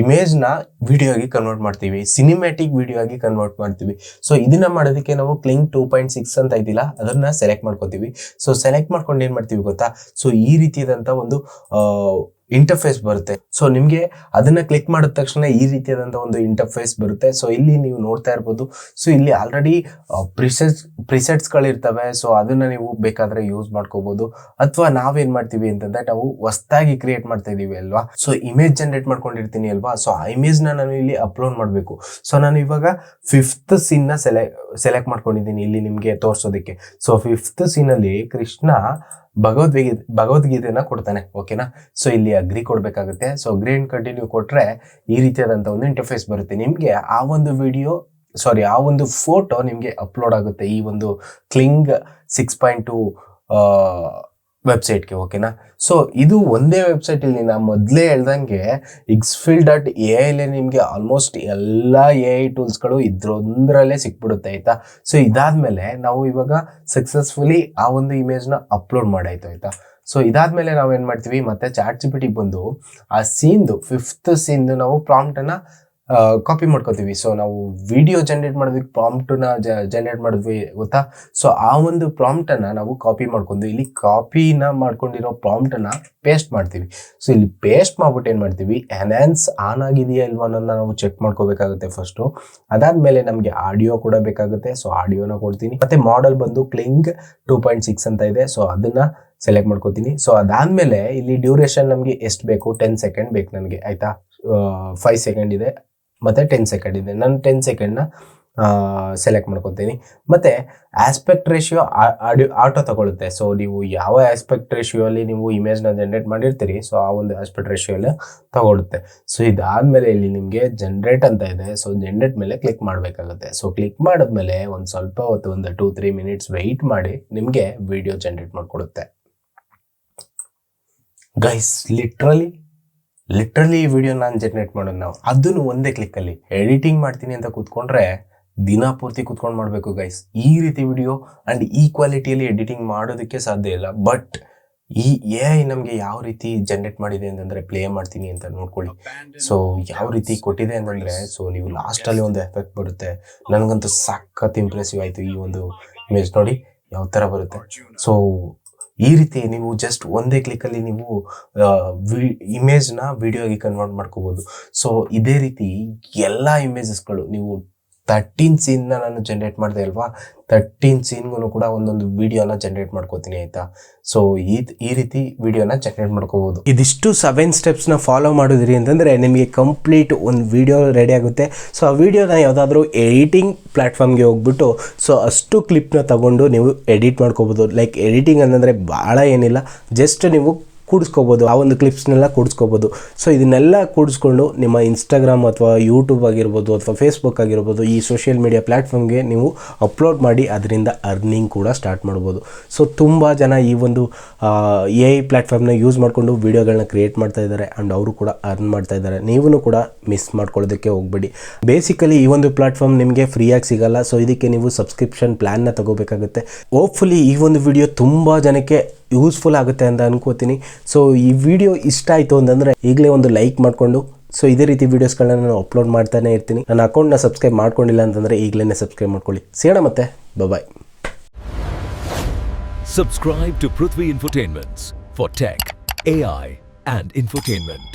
ಇಮೇಜ್ನ ವಿಡಿಯೋ ಆಗಿ ಕನ್ವರ್ಟ್ ಮಾಡ್ತೀವಿ, ಸಿನಿಮ್ಯಾಟಿಕ್ ವಿಡಿಯೋ ಆಗಿ ಕನ್ವರ್ಟ್ ಮಾಡ್ತೀವಿ. ಸೊ ಇದನ್ನ ಮಾಡೋದಕ್ಕೆ ನಾವು Kling 2.6 ಅಂತ ಐತಿಲ್ಲ, ಅದನ್ನ ಸೆಲೆಕ್ಟ್ ಮಾಡ್ಕೋತೀವಿ. ಸೊ ಸೆಲೆಕ್ಟ್ ಮಾಡ್ಕೊಂಡು ಏನ್ ಮಾಡ್ತೀವಿ ಗೊತ್ತಾ, ಸೊ ಈ ರೀತಿಯಾದಂತ ಒಂದು ಇಂಟರ್ಫೇಸ್ ಬರುತ್ತೆ. ಸೊ ನಿಮ್ಗೆ ಅದನ್ನ ಕ್ಲಿಕ್ ಮಾಡಿದ ತಕ್ಷಣ ಈ ರೀತಿಯಾದಂತ ಒಂದು ಇಂಟರ್ಫೇಸ್ ಬರುತ್ತೆ. ಸೊ ಇಲ್ಲಿ ನೀವು ನೋಡ್ತಾ ಇರ್ಬೋದು, ಸೊ ಇಲ್ಲಿ ಆಲ್ರೆಡಿ ಪ್ರಿಸೆಟ್ಸ್ ಗಳಿರ್ತವೆ. ಸೊ ಅದನ್ನ ನೀವು ಬೇಕಾದ್ರೆ ಯೂಸ್ ಮಾಡ್ಕೋಬಹುದು, ಅಥವಾ ನಾವೇನ್ ಮಾಡ್ತೀವಿ ಅಂತಂದ್ರೆ ನಾವು ಹೊಸದಾಗಿ ಕ್ರಿಯೇಟ್ ಮಾಡ್ತಾ ಇದೀವಿ ಅಲ್ವಾ. ಸೊ ಇಮೇಜ್ ಜನರೇಟ್ ಮಾಡ್ಕೊಂಡಿರ್ತೀನಿ ಅಲ್ವಾ, ಸೊ ಆ ಇಮೇಜ್ ನಾನು ಇಲ್ಲಿ ಅಪ್ಲೋಡ್ ಮಾಡಬೇಕು. ಸೊ ನಾನು ಇವಾಗ 5th ಸೀನ್ ನ ಸೆಲೆಕ್ಟ್ ಮಾಡ್ಕೊಂಡಿದ್ದೀನಿ ಇಲ್ಲಿ ನಿಮ್ಗೆ ತೋರ್ಸೋದಕ್ಕೆ. ಸೊ 5th ಸೀನ್ ಅಲ್ಲಿ ಕೃಷ್ಣ ಭಗವದ್ಗೀತೆನ ಕೊಡ್ತಾನೆ, ಓಕೆನಾ. ಸೊ ಇಲ್ಲಿ ಅಗ್ರಿ ಕೊಡ್ಬೇಕಾಗುತ್ತೆ. ಸೊ ಅಗ್ರಿ ಅಂಡ್ ಕಂಟಿನ್ಯೂ ಕೊಟ್ರೆ ಈ ರೀತಿಯಾದಂತ ಒಂದು ಇಂಟರ್ಫೇಸ್ ಬರುತ್ತೆ. ನಿಮ್ಗೆ ಆ ಒಂದು ಫೋಟೋ ನಿಮ್ಗೆ ಅಪ್ಲೋಡ್ ಆಗುತ್ತೆ ಈ ಒಂದು Kling 6.2 ವೆಬ್ಸೈಟ್ಗೆ, ಓಕೆನಾ. ಸೊ ಇದು ಒಂದೇ ವೆಬ್ಸೈಟ್ ಇಲ್ಲಿ ನಾ ಮೊದಲೇ ಹೇಳ್ದಂಗೆ xfill.ai ನಿಮ್ಗೆ ಆಲ್ಮೋಸ್ಟ್ ಎಲ್ಲ AI ಟೂಲ್ಸ್ಗಳು ಇದ್ರೊಂದರಲ್ಲೇ ಸಿಕ್ಬಿಡುತ್ತೆ, ಆಯ್ತಾ. ಸೊ ಇದಾದ್ಮೇಲೆ ನಾವು ಇವಾಗ ಸಕ್ಸಸ್ಫುಲಿ ಆ ಒಂದು ಇಮೇಜ್ನ ಅಪ್ಲೋಡ್ ಮಾಡಾಯ್ತು, ಆಯ್ತಾ. ಸೊ ಇದಾದ್ಮೇಲೆ ನಾವೇನ್ ಮಾಡ್ತೀವಿ, ಮತ್ತೆ ChatGPT ಬಂದು ಆ ಸೀನ್ದು 5th ಸೀನ್ದು ನಾವು ಪ್ರಾಂಪ್ಟನ್ನ ಕಾಪಿ ಮಾಡ್ಕೋತೀವಿ. ಸೊ ನಾವು ವಿಡಿಯೋ ಜನರೇಟ್ ಮಾಡೋದಕ್ಕೆ ಪ್ರಾಂಪ್ಟನ್ನ ಜನರೇಟ್ ಮಾಡಿದ್ವಿ ಗೊತ್ತಾ. ಸೊ ಆ ಒಂದು ಪ್ರಾಂಪ್ಟನ್ನ ನಾವು ಕಾಪಿ ಮಾಡ್ಕೊಂಡು ಇಲ್ಲಿ ಕಾಪಿನ ಮಾಡ್ಕೊಂಡಿರೋ ಪ್ರಾಂಪ್ಟನ್ನ ಪೇಸ್ಟ್ ಮಾಡ್ತೀವಿ. ಸೊ ಇಲ್ಲಿ ಪೇಸ್ಟ್ ಮಾಡ್ಬಿಟ್ಟು ಏನ್ ಮಾಡ್ತೀವಿ, ಎನ್ಹಾನ್ಸ್ ಆನ್ ಆಗಿದೆಯಾ ಇಲ್ವಾ ಅನ್ನೋದನ್ನ ನಾವು ಚೆಕ್ ಮಾಡ್ಕೋಬೇಕಾಗುತ್ತೆ ಫಸ್ಟು. ಅದಾದ್ಮೇಲೆ ನಮಗೆ ಆಡಿಯೋ ಕೂಡ ಬೇಕಾಗುತ್ತೆ. ಸೊ ಆಡಿಯೋನ ಕೊಡ್ತೀನಿ. ಮತ್ತೆ ಮಾಡೆಲ್ ಬಂದು Kling 2.6 ಅಂತ ಇದೆ. ಸೊ ಅದನ್ನ ಸೆಲೆಕ್ಟ್ ಮಾಡ್ಕೋತೀನಿ. ಸೊ ಅದಾದ್ಮೇಲೆ ಇಲ್ಲಿ ಡ್ಯೂರೇಷನ್ ನಮಗೆ ಎಷ್ಟು ಬೇಕು, 10 ಸೆಕೆಂಡ್ ಬೇಕು ನನಗೆ, ಆಯ್ತಾ. 5 ಸೆಕೆಂಡ್ ಇದೆ ಮತ್ತೆ 10 ಸೆಕೆಂಡ್ ಇದೆ. ನಾನು 10 ಸೆಕೆಂಡ್ನ ಸೆಲೆಕ್ಟ್ ಮಾಡ್ಕೊತೀನಿ. ಮತ್ತೆ ಆಸ್ಪೆಕ್ಟ್ ರೇಷಿಯೋ ಆಟೋ ತಗೊಳುತ್ತೆ. ಸೊ ನೀವು ಯಾವ ಆಸ್ಪೆಕ್ಟ್ ರೇಷಿಯೋ ಅಲ್ಲಿ ನೀವು ಇಮೇಜ್ನ ಜನರೇಟ್ ಮಾಡಿರ್ತೀರಿ, ಸೊ ಆ ಒಂದು ಆಸ್ಪೆಕ್ಟ್ ರೇಷಿಯೋ ಎಲ್ಲ ತಗೊಳುತ್ತೆ. ಸೊ ಇದಾದ್ಮೇಲೆ ಇಲ್ಲಿ ನಿಮಗೆ ಜನರೇಟ್ ಅಂತ ಇದೆ. ಸೊ ಜನರೇಟ್ ಮೇಲೆ ಕ್ಲಿಕ್ ಮಾಡಬೇಕಾಗುತ್ತೆ. ಸೊ ಕ್ಲಿಕ್ ಮಾಡಿದ್ಮೇಲೆ ಒಂದು ಸ್ವಲ್ಪ ಹೊತ್ತು, ಒಂದು 2-3 ಮಿನಿಟ್ಸ್ ವೆಯ್ಟ್ ಮಾಡಿ ನಿಮಗೆ ವಿಡಿಯೋ ಜನರೇಟ್ ಮಾಡಿಕೊಡುತ್ತೆ. ಗೈಸ್ ಲಿಟ್ರಲಿ ಈ ವಿಡಿಯೋ ನಾನು ಜನರೇಟ್ ಮಾಡೋದು ನಾವು ಅದನ್ನು ಒಂದೇ ಕ್ಲಿಕ್ಕಲ್ಲಿ ಎಡಿಟಿಂಗ್ ಮಾಡ್ತೀನಿ ಅಂತ ಕೂತ್ಕೊಂಡ್ರೆ ದಿನ ಪೂರ್ತಿ ಕೂತ್ಕೊಂಡು ಮಾಡಬೇಕು ಗೈಸ್. ಈ ರೀತಿ ವಿಡಿಯೋ ಆ್ಯಂಡ್ ಈ ಕ್ವಾಲಿಟಿಯಲ್ಲಿ ಎಡಿಟಿಂಗ್ ಮಾಡೋದಕ್ಕೆ ಸಾಧ್ಯ ಇಲ್ಲ. ಬಟ್ ಈ AI ನಮಗೆ ಯಾವ ರೀತಿ ಜನರೇಟ್ ಮಾಡಿದೆ ಅಂತಂದರೆ ಪ್ಲೇ ಮಾಡ್ತೀನಿ ಅಂತ ನೋಡ್ಕೊಳ್ಳಿ. ಸೊ ಯಾವ ರೀತಿ ಕೊಟ್ಟಿದೆ ಅಂತಂದರೆ, ಸೊ ನೀವು ಲಾಸ್ಟಲ್ಲಿ ಒಂದು ಎಫೆಕ್ಟ್ ಬರುತ್ತೆ. ನನಗಂತೂ ಸಖತ್ ಇಂಪ್ರೆಸಿವ್ ಆಯಿತು ಈ ಒಂದು ಇಮೇಜ್ ನೋಡಿ ಯಾವ ಥರ ಬರುತ್ತೆ. ಸೊ ಈ ರೀತಿ ನೀವು ಜಸ್ಟ್ ಒಂದೇ ಕ್ಲಿಕ್ಕಲ್ಲಿ ನೀವು ಇಮೇಜ್ನ ವಿಡಿಯೋಗೆ ಕನ್ವರ್ಟ್ ಮಾಡ್ಕೋಬೋದು. ಸೊ ಇದೇ ರೀತಿ ಎಲ್ಲ ಇಮೇಜಸ್ಗಳು ನೀವು 13 ಸೀನ್ನ ನಾನು ಜನರೇಟ್ ಮಾಡಿದೆ ಅಲ್ವಾ, 13 ಸೀನ್ಗೂ ಕೂಡ ಒಂದೊಂದು ವಿಡಿಯೋನ ಜನರೇಟ್ ಮಾಡ್ಕೋತೀನಿ, ಆಯಿತಾ. ಸೊ ಈ ರೀತಿ ವಿಡಿಯೋನ ಜನರೇಟ್ ಮಾಡ್ಕೋಬೋದು. ಇದಿಷ್ಟು 7 ಸ್ಟೆಪ್ಸ್ನ ಫಾಲೋ ಮಾಡಿದ್ರಿ ಅಂತಂದರೆ ನಿಮಗೆ ಕಂಪ್ಲೀಟ್ ಒಂದು ವಿಡಿಯೋ ರೆಡಿ ಆಗುತ್ತೆ. ಸೊ ಆ ವಿಡಿಯೋನ ಯಾವುದಾದ್ರೂ ಎಡಿಟಿಂಗ್ ಪ್ಲ್ಯಾಟ್ಫಾರ್ಮ್ಗೆ ಹೋಗ್ಬಿಟ್ಟು ಸೊ ಅಷ್ಟು ಕ್ಲಿಪ್ನ ತಗೊಂಡು ನೀವು ಎಡಿಟ್ ಮಾಡ್ಕೋಬೋದು. ಲೈಕ್ ಎಡಿಟಿಂಗ್ ಅಂತಂದರೆ ಭಾಳ ಏನಿಲ್ಲ, ಜಸ್ಟ್ ನೀವು ಕೂಡಿಸ್ಕೋಬೋದು, ಆ ಒಂದು ಕ್ಲಿಪ್ಸ್ನೆಲ್ಲ ಕೂಡಿಸ್ಕೋಬೋದು. ಸೊ ಇದನ್ನೆಲ್ಲ ಕೂಡಿಸ್ಕೊಂಡು ನಿಮ್ಮ ಇನ್ಸ್ಟಾಗ್ರಾಮ್ ಅಥವಾ ಯೂಟ್ಯೂಬ್ ಆಗಿರ್ಬೋದು ಅಥವಾ ಫೇಸ್ಬುಕ್ ಆಗಿರ್ಬೋದು, ಈ ಸೋಷಿಯಲ್ ಮೀಡಿಯಾ ಪ್ಲ್ಯಾಟ್ಫಾರ್ಮ್ಗೆ ನೀವು ಅಪ್ಲೋಡ್ ಮಾಡಿ ಅದರಿಂದ ಅರ್ನಿಂಗ್ ಕೂಡ ಸ್ಟಾರ್ಟ್ ಮಾಡ್ಬೋದು. ಸೊ ತುಂಬ ಜನ ಈ ಒಂದು AI ಪ್ಲ್ಯಾಟ್ಫಾರ್ಮ್ನ ಯೂಸ್ ಮಾಡಿಕೊಂಡು ವೀಡಿಯೋಗಳನ್ನ ಕ್ರಿಯೇಟ್ ಮಾಡ್ತಾ ಇದ್ದಾರೆ ಆ್ಯಂಡ್ ಅವರು ಕೂಡ ಅರ್ನ್ ಮಾಡ್ತಾ ಇದ್ದಾರೆ. ನೀವು ಕೂಡ ಮಿಸ್ ಮಾಡ್ಕೊಳ್ಳೋದಕ್ಕೆ ಹೋಗಬೇಡಿ. ಬೇಸಿಕಲಿ ಈ ಒಂದು ಪ್ಲ್ಯಾಟ್ಫಾರ್ಮ್ ನಿಮಗೆ ಫ್ರೀಯಾಗಿ ಸಿಗಲ್ಲ. ಸೊ ಇದಕ್ಕೆ ನೀವು ಸಬ್ಸ್ಕ್ರಿಪ್ಷನ್ ಪ್ಲ್ಯಾನ್ನ ತಗೋಬೇಕಾಗುತ್ತೆ. ಹೋಪ್ಫುಲಿ ಈ ಒಂದು ವಿಡಿಯೋ ತುಂಬ ಜನಕ್ಕೆ ಯೂಸ್ಫುಲ್ ಆಗುತ್ತೆ ಅಂತ ಅನ್ಕೋತೀನಿ. ಸೊ ಈ ವಿಡಿಯೋ ಇಷ್ಟ ಆಯಿತು ಅಂತಂದರೆ ಈಗಲೇ ಒಂದು ಲೈಕ್ ಮಾಡಿಕೊಂಡು, ಸೊ ಇದೇ ರೀತಿ ವೀಡಿಯೋಸ್ಗಳನ್ನ ನಾನು ಅಪ್ಲೋಡ್ ಮಾಡ್ತಾನೆ ಇರ್ತೀನಿ. ನನ್ನ ಅಕೌಂಟ್ನ ಸಬ್ಸ್ಕ್ರೈಬ್ ಮಾಡ್ಕೊಂಡಿಲ್ಲ ಅಂತಂದರೆ ಈಗಲೇ ಸಬ್ಸ್ಕ್ರೈಬ್ ಮಾಡ್ಕೊಳ್ಳಿ. ಸಿಗೋಣ ಮತ್ತೆ, ಬಾಯ್. Subscribe to Prithvi Infotainments for tech, AI and infotainment.